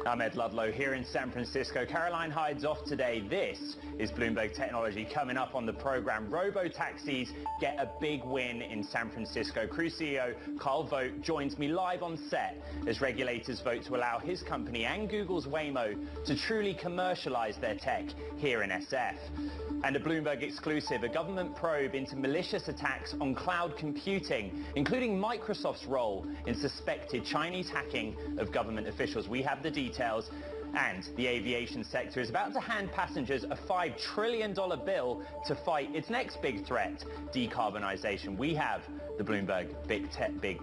[SPEAKER 11] I'm Ed Ludlow here in San Francisco. Caroline Hyde's off today. This is Bloomberg Technology. Coming up on the program, robo-taxis get a big win in San Francisco. Cruise CEO Carl Vogt joins me live on set as regulators vote to allow his company and Google's Waymo to truly commercialize their tech here in SF. And a Bloomberg exclusive, a government probe into malicious attacks on cloud computing, including Microsoft's role in suspected Chinese hacking of government officials. We have the details. And the aviation sector is about to hand passengers a $5 trillion bill to fight its next big threat, decarbonization. We have the Bloomberg Big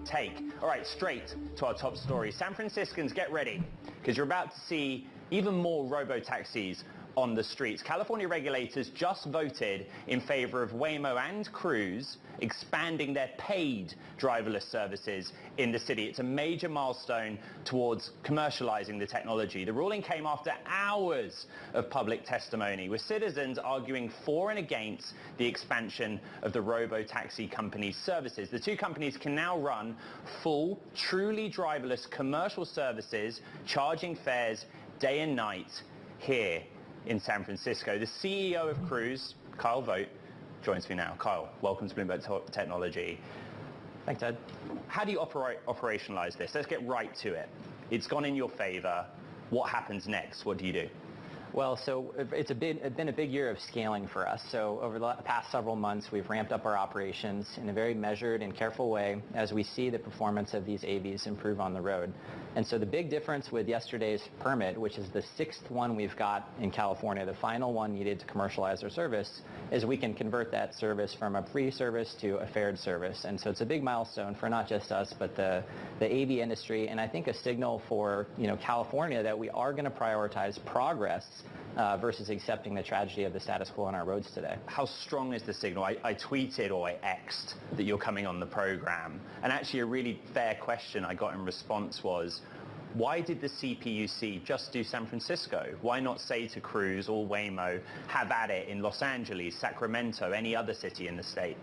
[SPEAKER 11] Take. All right, straight to our top story. San Franciscans, get ready, because you're about to see even more robo-taxis on the streets. California regulators just voted in favor of Waymo and Cruise expanding their paid driverless services in the city. It's a major milestone towards commercializing the technology. The ruling came after hours of public testimony, with citizens arguing for and against the expansion of the robo-taxi company's services. The two companies can now run full, truly driverless commercial services, charging fares day and night here in San Francisco. The CEO of Cruise, Carl Vogt, joins me now. Kyle, welcome to Bloomberg Technology.
[SPEAKER 12] Thanks, Ed.
[SPEAKER 11] How do you operationalize this? Let's get right to it. It's gone in your favor. What happens next? What do you do?
[SPEAKER 12] Well, so it's been a big year of scaling for us. So over the past several months, we've ramped up our operations in a very measured and careful way as we see the performance of these AVs improve on the road. And so the big difference with yesterday's permit, which is the 6th one we've got in California, the final one needed to commercialize our service, is we can convert that service from a free service to a fared service. And so it's a big milestone for not just us, but the AV industry, and I think a signal for California that we are going to prioritize progress versus accepting the tragedy of the status quo on our roads today.
[SPEAKER 11] How strong is the signal? I tweeted or I X'd that you're coming on the program. And actually a really fair question I got in response was, why did the CPUC just do San Francisco? Why not say to Cruise or Waymo, have at it in Los Angeles, Sacramento, any other city in the state?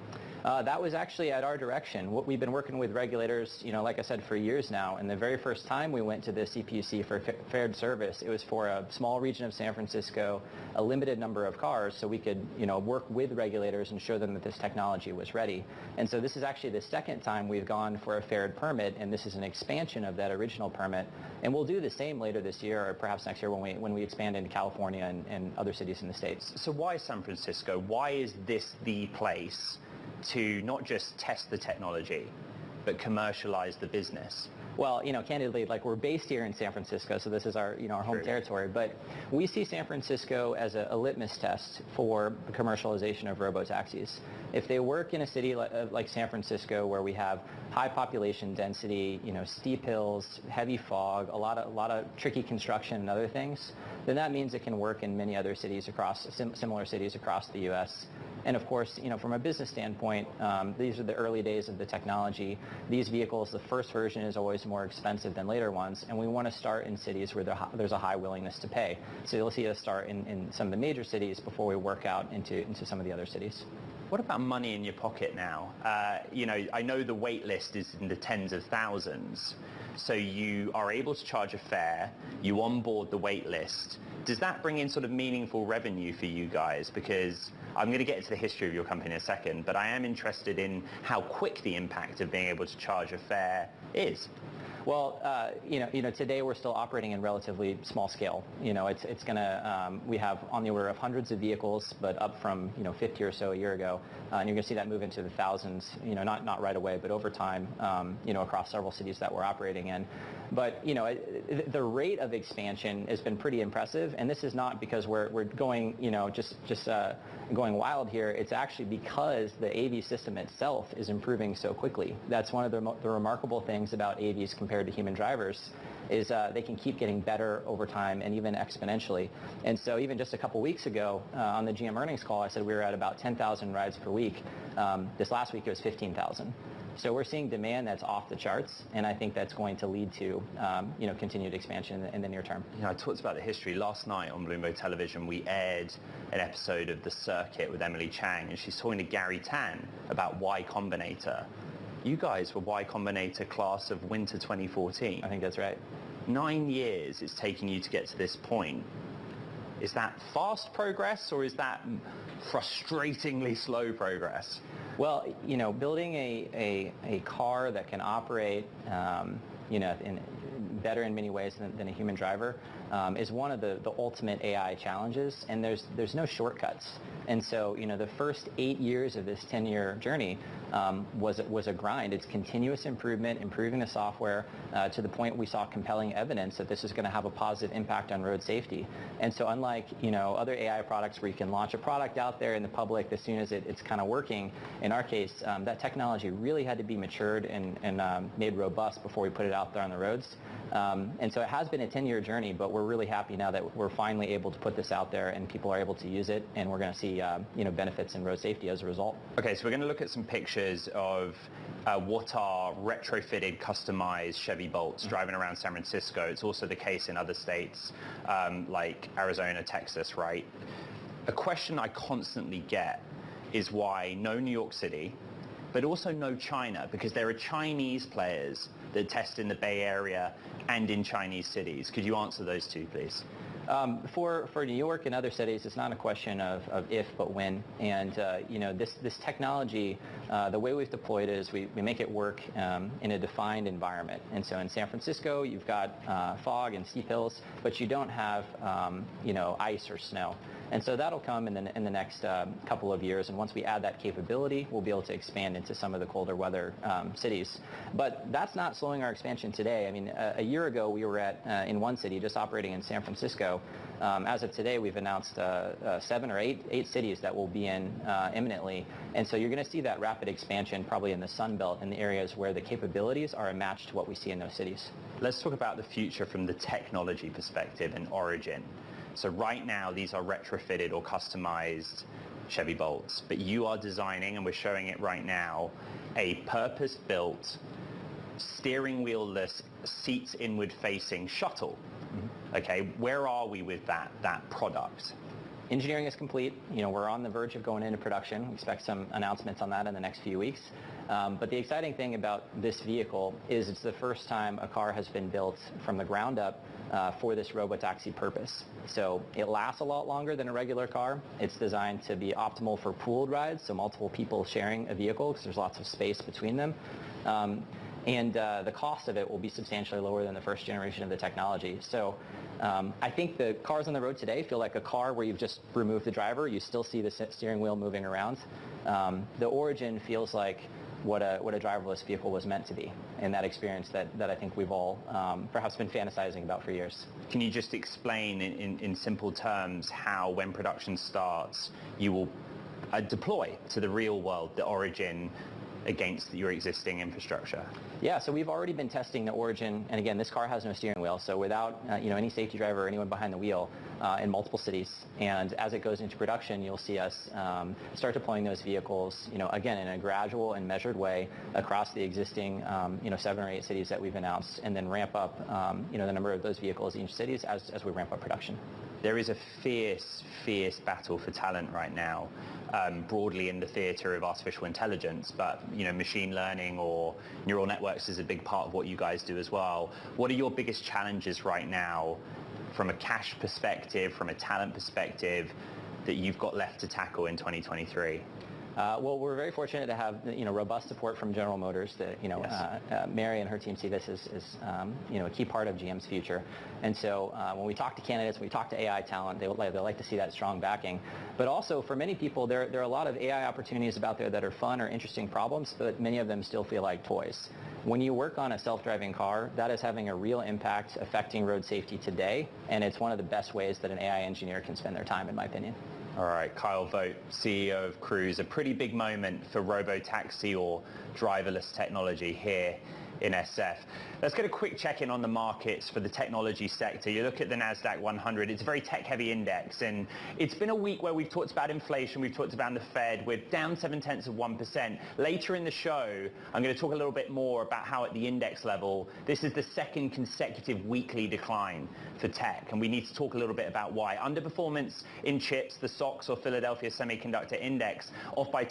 [SPEAKER 12] That was actually at our direction. We've been working with regulators, like I said, for years now. And the very first time we went to the CPUC for fared service, it was for a small region of San Francisco, a limited number of cars, so we could, work with regulators and show them that this technology was ready. And so this is actually the second time we've gone for a fared permit, and this is an expansion of that original permit. And we'll do the same later this year, or perhaps next year when we expand into California and other cities in the States.
[SPEAKER 11] So why San Francisco? Why is this the place to not just test the technology, but commercialize the business?
[SPEAKER 12] Well, candidly, we're based here in San Francisco, so this is our, our home territory. But we see San Francisco as a litmus test for the commercialization of robo-taxis. If they work in a city like San Francisco, where we have high population density, steep hills, heavy fog, a lot of tricky construction and other things, then that means it can work in many other cities similar cities across the U.S. And of course, from a business standpoint, these are the early days of the technology. These vehicles, the first version is always more expensive than later ones, and we want to start in cities where there's a high willingness to pay. So you'll see us start in some of the major cities before we work out into some of the other cities.
[SPEAKER 11] What about money in your pocket now? I know the wait list is in the tens of thousands. So you are able to charge a fare, you onboard the wait list. Does that bring in sort of meaningful revenue for you guys? Because I'm going to get into the history of your company in a second, but I am interested in how quick the impact of being able to charge a fare is.
[SPEAKER 12] Well, today we're still operating in relatively small scale. It's going to, we have on the order of hundreds of vehicles, but up from, 50 or so a year ago. And you're going to see that move into the thousands, not right away, but over time, across several cities that we're operating in. But, the rate of expansion has been pretty impressive. And this is not because we're going, just going wild here. It's actually because the AV system itself is improving so quickly. That's one of the remarkable things about AVs compared to human drivers, is they can keep getting better over time and even exponentially. And so even just a couple weeks ago on the GM earnings call, I said we were at about 10,000 rides per week. This last week it was 15,000. So we're seeing demand that's off the charts, and I think that's going to lead to continued expansion in the near term.
[SPEAKER 11] I talked about the history. Last night on Bloomberg Television, we aired an episode of The Circuit with Emily Chang, and she's talking to Gary Tan about Y Combinator. You guys were Y Combinator class of winter 2014.
[SPEAKER 12] I think that's right.
[SPEAKER 11] 9 years it's taking you to get to this point. Is that fast progress, or is that frustratingly slow progress?
[SPEAKER 12] Well, building a car that can operate, better in many ways than a human driver is one of the ultimate AI challenges, and there's no shortcuts. And so, the first 8 years of this 10-year journey was a grind. It's continuous improvement, improving the software to the point we saw compelling evidence that this is going to have a positive impact on road safety. And so unlike, other AI products where you can launch a product out there in the public as soon as it's kind of working, in our case, that technology really had to be matured and made robust before we put it out there on the roads. And so it has been a 10-year journey, but we're really happy now that we're finally able to put this out there and people are able to use it, and we're going to see benefits in road safety as a result.
[SPEAKER 11] Okay, so we're going to look at some pictures of what are retrofitted, customized Chevy Bolts driving around San Francisco. It's also the case in other states like Arizona, Texas, right? A question I constantly get is why no New York City, but also no China, because there are Chinese players that test in the Bay Area and in Chinese cities. Could you answer those two, please?
[SPEAKER 12] For New York and other cities, it's not a question of if, but when. And, this technology, the way we've deployed it is we make it work in a defined environment. And so in San Francisco, you've got fog and steep hills, but you don't have, ice or snow. And so that'll come in the next couple of years. And once we add that capability, we'll be able to expand into some of the colder weather cities. But that's not slowing our expansion today. I mean, a year ago, we were in one city just operating in San Francisco. As of today, we've announced 7 or 8 cities that we'll be in imminently. And so you're going to see that rapid expansion probably in the Sun Belt, in the areas where the capabilities are a match to what we see in those cities.
[SPEAKER 11] Let's talk about the future from the technology perspective and origin. So right now, these are retrofitted or customized Chevy Bolts, but you are designing, and we're showing it right now, a purpose-built, steering wheel-less, seats inward-facing shuttle. Okay, where are we with that product?
[SPEAKER 12] Engineering is complete. We're on the verge of going into production. We expect some announcements on that in the next few weeks. But the exciting thing about this vehicle is it's the first time a car has been built from the ground up for this robotaxi purpose. So it lasts a lot longer than a regular car. It's designed to be optimal for pooled rides, so multiple people sharing a vehicle because there's lots of space between them. And the cost of it will be substantially lower than the first generation of the technology. So I think the cars on the road today feel like a car where you've just removed the driver. You still see the steering wheel moving around. The origin feels like what a driverless vehicle was meant to be, and that experience that I think we've all perhaps been fantasizing about for years.
[SPEAKER 11] Can you just explain in simple terms how, when production starts, you will deploy to the real world the origin against your existing infrastructure?
[SPEAKER 12] Yeah, so we've already been testing the origin, and again, this car has no steering wheel, so without any safety driver or anyone behind the wheel in multiple cities. And as it goes into production, you'll see us start deploying those vehicles, again, in a gradual and measured way across the existing, 7 or 8 cities that we've announced, and then ramp up, the number of those vehicles in each city as we ramp up production.
[SPEAKER 11] There is a fierce battle for talent right now, broadly in the theater of artificial intelligence, but machine learning or neural networks is a big part of what you guys do as well. What are your biggest challenges right now from a cash perspective, from a talent perspective, that you've got left to tackle in 2023?
[SPEAKER 12] Well, we're very fortunate to have robust support from General Motors. Mary and her team see this as a key part of GM's future. And so when we talk to candidates, when we talk to AI talent, they like to see that strong backing. But also for many people, there are a lot of AI opportunities out there that are fun or interesting problems, but many of them still feel like toys. When you work on a self-driving car, that is having a real impact affecting road safety today, and it's one of the best ways that an AI engineer can spend their time, in my opinion.
[SPEAKER 11] All right, Kyle Vogt, CEO of Cruise, a pretty big moment for robotaxi or driverless technology here in SF. Let's get a quick check-in on the markets for the technology sector. You look at the NASDAQ 100, it's a very tech-heavy index, and it's been a week where we've talked about inflation, we've talked about the Fed, we're down 0.7%. Later in the show, I'm going to talk a little bit more about how at the index level, this is the second consecutive weekly decline for tech, and we need to talk a little bit about why. Underperformance in chips, the SOX or Philadelphia Semiconductor Index, off by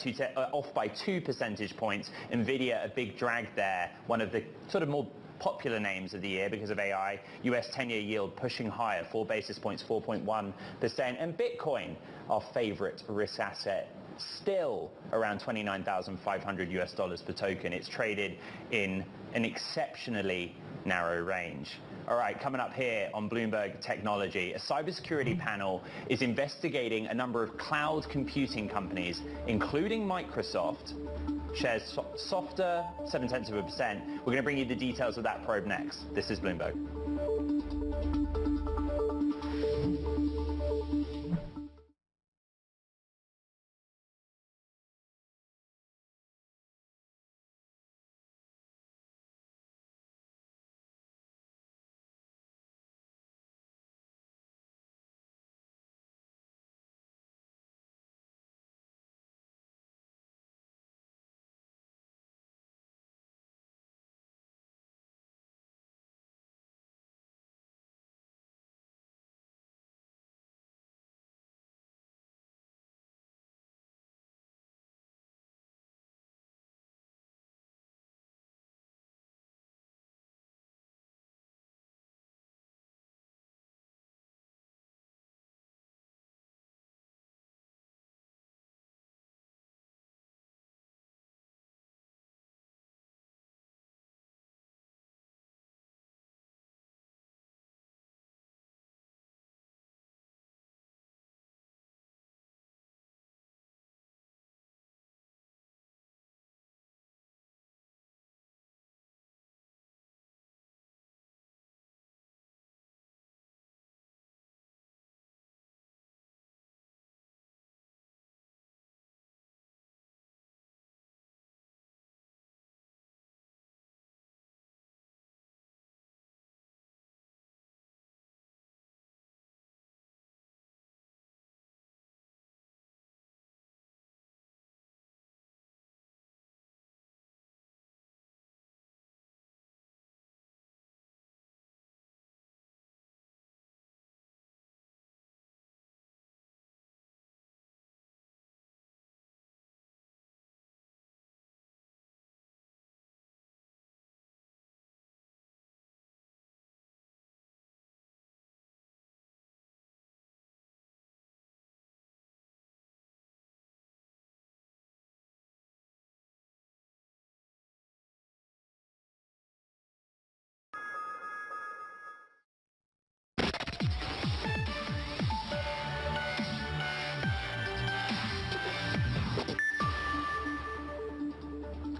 [SPEAKER 11] 2 percentage points. Nvidia, a big drag there, one of the sort of more popular names of the year because of AI. US 10-year yield pushing higher, 4 basis points, 4.1%. And Bitcoin, our favorite risk asset, still around $29,500 per token. It's traded in an exceptionally narrow range. All right, coming up here on Bloomberg Technology, a cybersecurity panel is investigating a number of cloud computing companies, including Microsoft. Shares softer, 0.7%. We're going to bring you the details of that probe next. This is Bloomberg.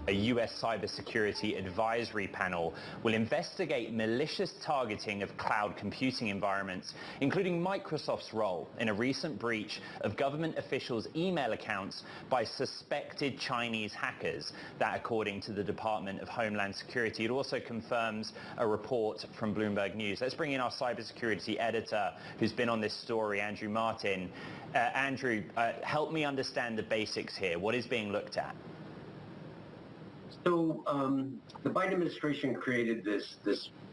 [SPEAKER 11] A US cybersecurity advisory panel will investigate malicious targeting of cloud computing environments, including Microsoft's role in a recent breach of government officials' email accounts by suspected Chinese hackers. That, according to the Department of Homeland Security. It also confirms a report from Bloomberg News. Let's bring in our cybersecurity editor who's been on this story, Andrew Martin. Andrew, help me understand the basics here. What is being looked at?
[SPEAKER 13] So the Biden administration created this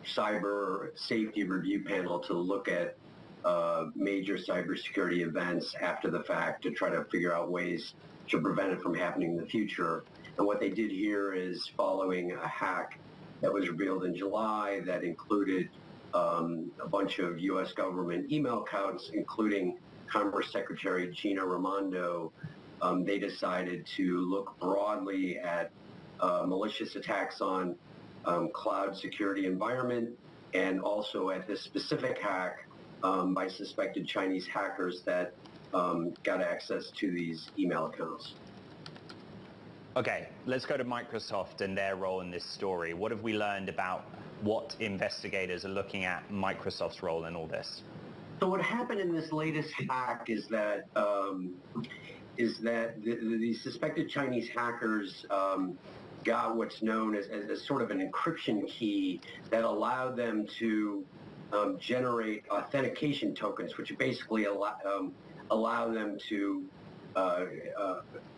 [SPEAKER 13] cyber safety review panel to look at major cybersecurity events after the fact to try to figure out ways to prevent it from happening in the future. And what they did here is following a hack that was revealed in July that included a bunch of U.S. government email accounts, including Commerce Secretary Gina Raimondo. They decided to look broadly at malicious attacks on cloud security environment and also at this specific hack by suspected Chinese hackers that got access to these email accounts.
[SPEAKER 11] Okay, let's go to Microsoft and their role in this story. What have we learned about what investigators are looking at Microsoft's role in all this?
[SPEAKER 13] So what happened in this latest hack is that these suspected Chinese hackers got what's known as sort of an encryption key that allowed them to generate authentication tokens, which basically allow them to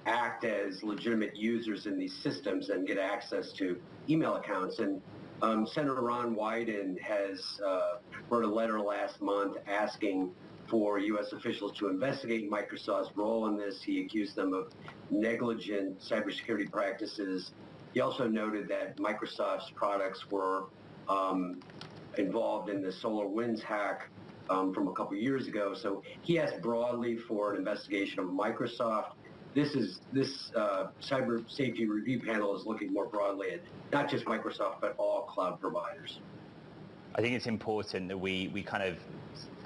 [SPEAKER 13] act as legitimate users in these systems and get access to email accounts. And Senator Ron Wyden has wrote a letter last month asking for U.S. officials to investigate Microsoft's role in this. He accused them of negligent cybersecurity practices. He also noted that Microsoft's products were involved in the SolarWinds hack from a couple years ago. So he asked broadly for an investigation of Microsoft. This cyber safety review panel is looking more broadly at not just Microsoft, but all cloud providers.
[SPEAKER 11] I think it's important that we kind of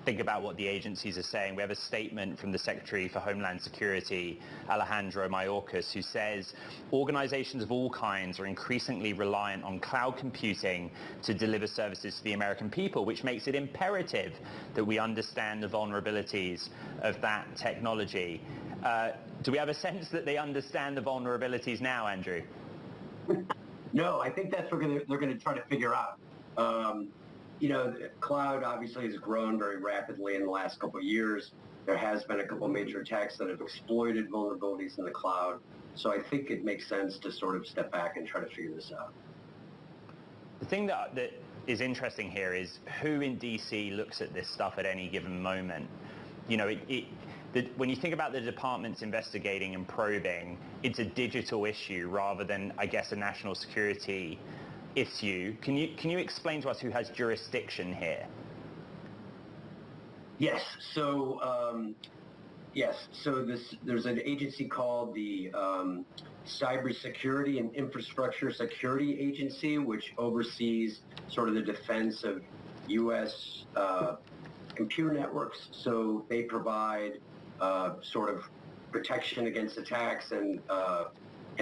[SPEAKER 11] think about what the agencies are saying. We have a statement from the Secretary for Homeland Security, Alejandro Mayorkas, who says organizations of all kinds are increasingly reliant on cloud computing to deliver services to the American people, which makes it imperative that we understand the vulnerabilities of that technology. Do we have a sense that they understand the vulnerabilities now, Andrew?
[SPEAKER 13] No, I think that's what they're going to try to figure out. The cloud obviously has grown very rapidly in the last couple of years. There has been a couple of major attacks that have exploited vulnerabilities in the cloud. So I think it makes sense to sort of step back and try to figure this out.
[SPEAKER 11] The thing that is interesting here is who in DC looks at this stuff at any given moment. When you think about the departments investigating and probing, it's a digital issue rather than, I guess, a national security issue. Can you explain to us who has jurisdiction here?
[SPEAKER 13] Yes. So there's an agency called the Cybersecurity and Infrastructure Security Agency, which oversees sort of the defense of U.S. computer networks. So they provide sort of protection against attacks and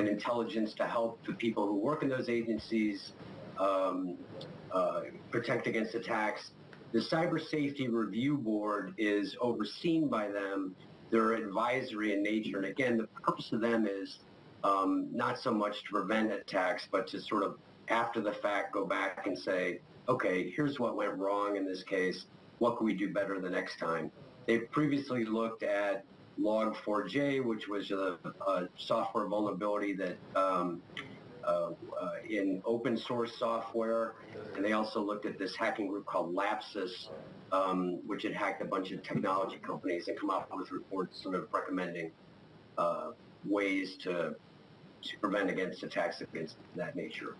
[SPEAKER 13] intelligence to help the people who work in those agencies protect against attacks. The Cyber Safety Review Board is overseen by them. They're advisory in nature. And again, the purpose of them is not so much to prevent attacks, but to sort of, after the fact, go back and say, okay, here's what went wrong in this case. What can we do better the next time? They've previously looked at Log4j, which was a software vulnerability that in open source software, and they also looked at this hacking group called Lapsus, which had hacked a bunch of technology companies and come up with reports sort of recommending ways to prevent against attacks against that nature.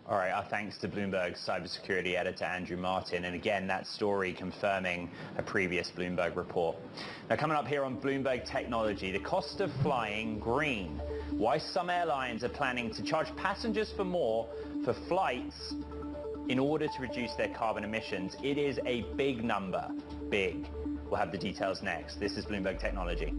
[SPEAKER 11] All right, our thanks to Bloomberg's cybersecurity editor, Andrew Martin. And again, that story confirming a previous Bloomberg report. Now, coming up here on Bloomberg Technology, the cost of flying green. Why some airlines are planning to charge passengers for more for flights in order to reduce their carbon emissions. It is a big number, big. We'll have the details next. This is Bloomberg Technology.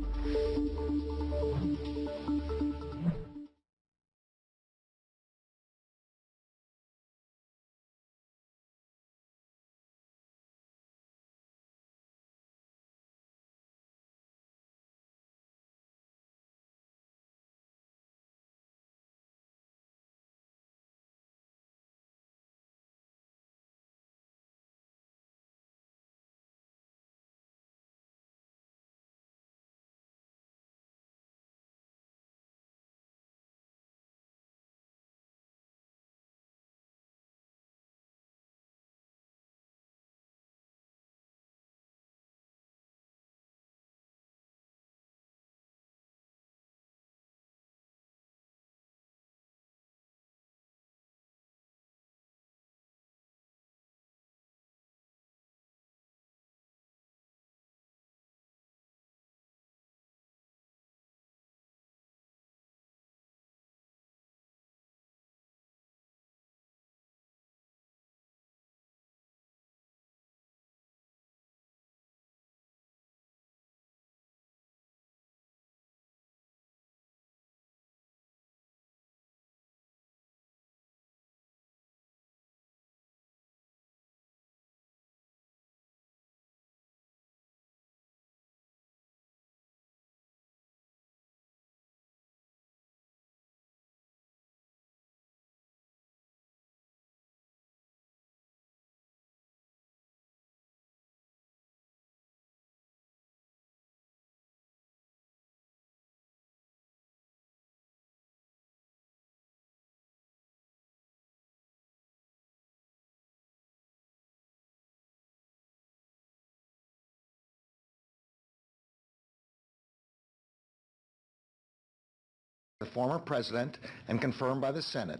[SPEAKER 14] The former president and confirmed by the Senate,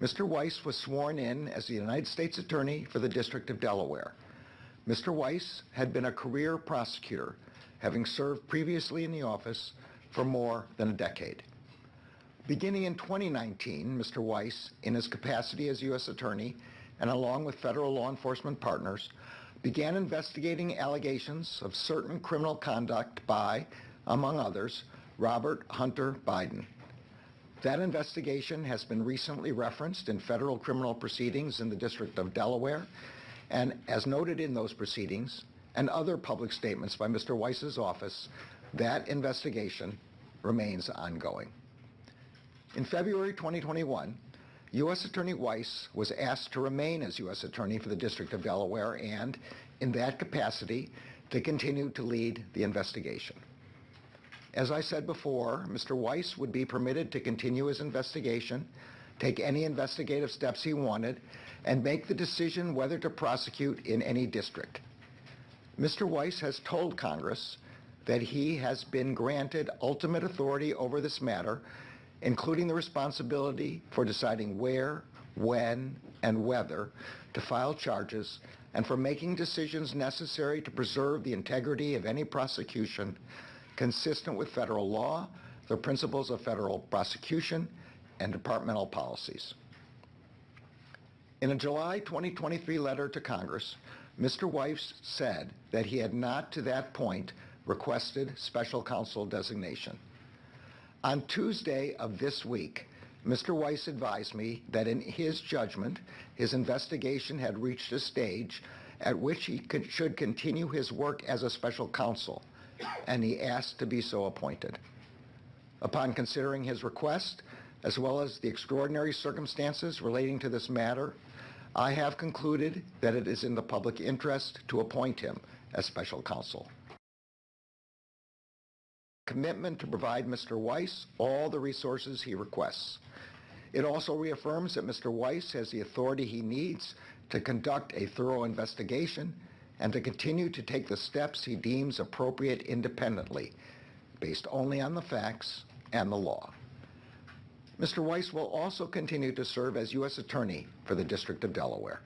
[SPEAKER 14] Mr. Weiss was sworn in as the United States Attorney for the District of Delaware. Mr. Weiss had been a career prosecutor, having served previously in the office for more than a decade. Beginning in 2019, Mr. Weiss, in his capacity as U.S. Attorney and along with federal law enforcement partners, began investigating allegations of certain criminal conduct by, among others, Robert Hunter Biden. That investigation has been recently referenced in federal criminal proceedings in the District of Delaware, and as noted in those proceedings and other public statements by Mr. Weiss's office, that investigation remains ongoing. In February 2021, U.S. Attorney Weiss was asked to remain as U.S. Attorney for the District of Delaware and, in that capacity, to continue to lead the investigation. As I said before, Mr. Weiss would be permitted to continue his investigation, take any investigative steps he wanted, and make the decision whether to prosecute in any district. Mr. Weiss has told Congress that he has been granted ultimate authority over this matter, including the responsibility for deciding where, when, and whether to file charges, and for making decisions necessary to preserve the integrity of any prosecution consistent with federal law, the principles of federal prosecution, and departmental policies. In a July 2023 letter to Congress, Mr. Weiss said that he had not to that point requested special counsel designation. On Tuesday of this week, Mr. Weiss advised me that in his judgment, his investigation had reached a stage at which he should continue his work as a special counsel, and he asked to be so appointed. Upon considering his request, as well as the extraordinary circumstances relating to this matter, I have concluded that it is in the public interest to appoint him as special counsel. Commitment to provide Mr. Weiss all the resources he requests. It also reaffirms that Mr. Weiss has the authority he needs to conduct a thorough investigation and to continue to take the steps he deems appropriate independently, based only on the facts and the law. Mr. Weiss will also continue to serve as U.S. Attorney for the District of Delaware.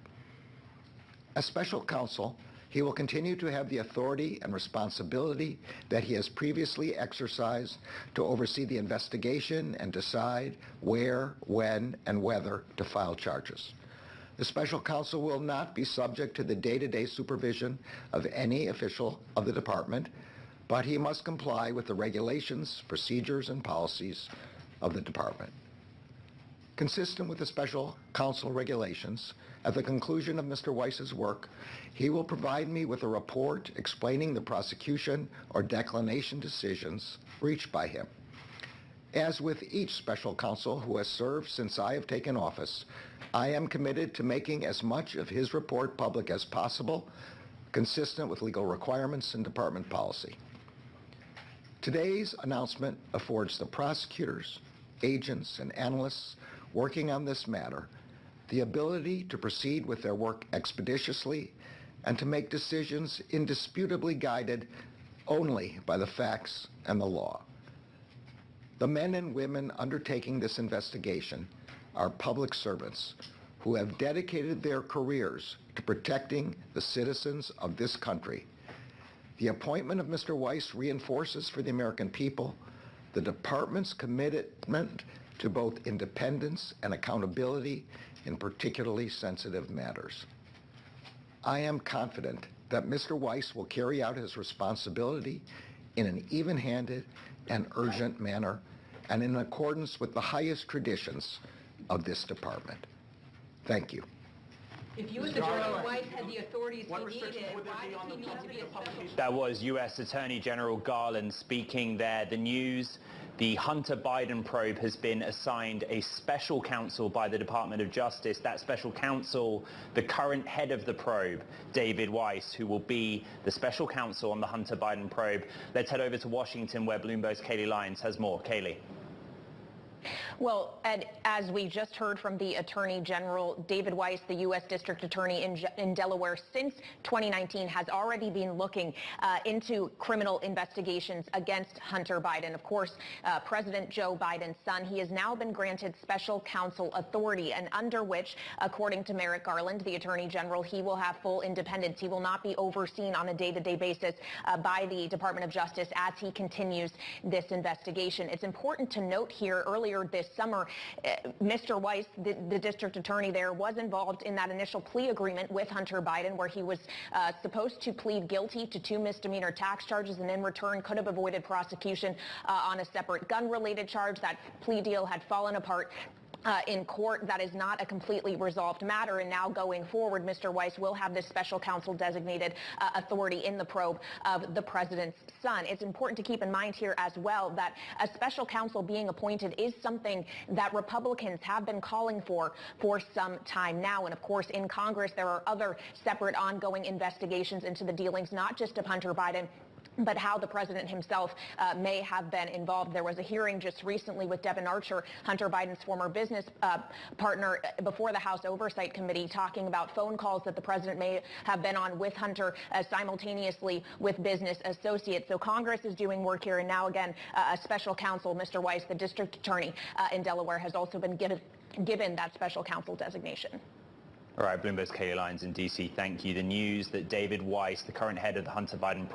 [SPEAKER 14] As special counsel, he will continue to have the authority and responsibility that he has previously exercised to oversee the investigation and decide where, when, and whether to file charges. The special counsel will not be subject to the day-to-day supervision of any official of the department, but he must comply with the regulations, procedures, and policies of the department. Consistent with the special counsel regulations, at the conclusion of Mr. Weiss's work, he will provide me with a report explaining the prosecution or declination decisions reached by him. As with each special counsel who has served since I have taken office, I am committed to making as much of his report public as possible, consistent with legal requirements and department policy. Today's announcement affords the prosecutors, agents, and analysts working on this matter the ability to proceed with their work expeditiously and to make decisions indisputably guided only by the facts and the law. The men and women undertaking this investigation are public servants who have dedicated their careers to protecting the citizens of this country. The appointment of Mr. Weiss reinforces for the American people the department's commitment to both independence and accountability in particularly sensitive matters. I am confident that Mr. Weiss will carry out his responsibility in an even-handed and urgent manner and in accordance with the highest traditions of this department. Thank you.
[SPEAKER 7] If U.S. Attorney Weiss had the authorities he needed, why does he need to be a special?
[SPEAKER 11] That was U.S. Attorney General Garland speaking there. The news: the Hunter Biden probe has been assigned a special counsel by the Department of Justice. That special counsel, the current head of the probe, David Weiss, who will be the special counsel on the Hunter Biden probe. Let's head over to Washington, where Bloomberg's Kayleigh Lyons has more. Kayleigh.
[SPEAKER 15] Well, Ed, as we just heard from the Attorney General, David Weiss, the U.S. District Attorney in Delaware since 2019, has already been looking into criminal investigations against Hunter Biden. Of course, President Joe Biden's son. He has now been granted special counsel authority, and under which, according to Merrick Garland, the Attorney General, he will have full independence. He will not be overseen on a day-to-day basis by the Department of Justice as he continues this investigation. It's important to note here, earlier this summer, Mr. Weiss, the district attorney there, was involved in that initial plea agreement with Hunter Biden, where he was supposed to plead guilty to 2 misdemeanor tax charges and in return could have avoided prosecution on a separate gun-related charge. That plea deal had fallen apart in court. That is not a completely resolved matter, and now going forward, Mr. Weiss will have this special counsel designated authority in the probe of the president's son. It's important to keep in mind here as well that a special counsel being appointed is something that Republicans have been calling for some time now. And of course, in Congress, there are other separate ongoing investigations into the dealings, not just of Hunter Biden, but how the president himself may have been involved. There was a hearing just recently with Devin Archer, Hunter Biden's former business partner, before the House Oversight Committee, talking about phone calls that the president may have been on with Hunter simultaneously with business associates. So Congress is doing work here, and now again, a special counsel, Mr. Weiss, the district attorney in Delaware, has also been given that special counsel designation.
[SPEAKER 11] All right, Bloomberg's Katie Lyons in D.C., thank you. The news that David Weiss, the current head of the Hunter Biden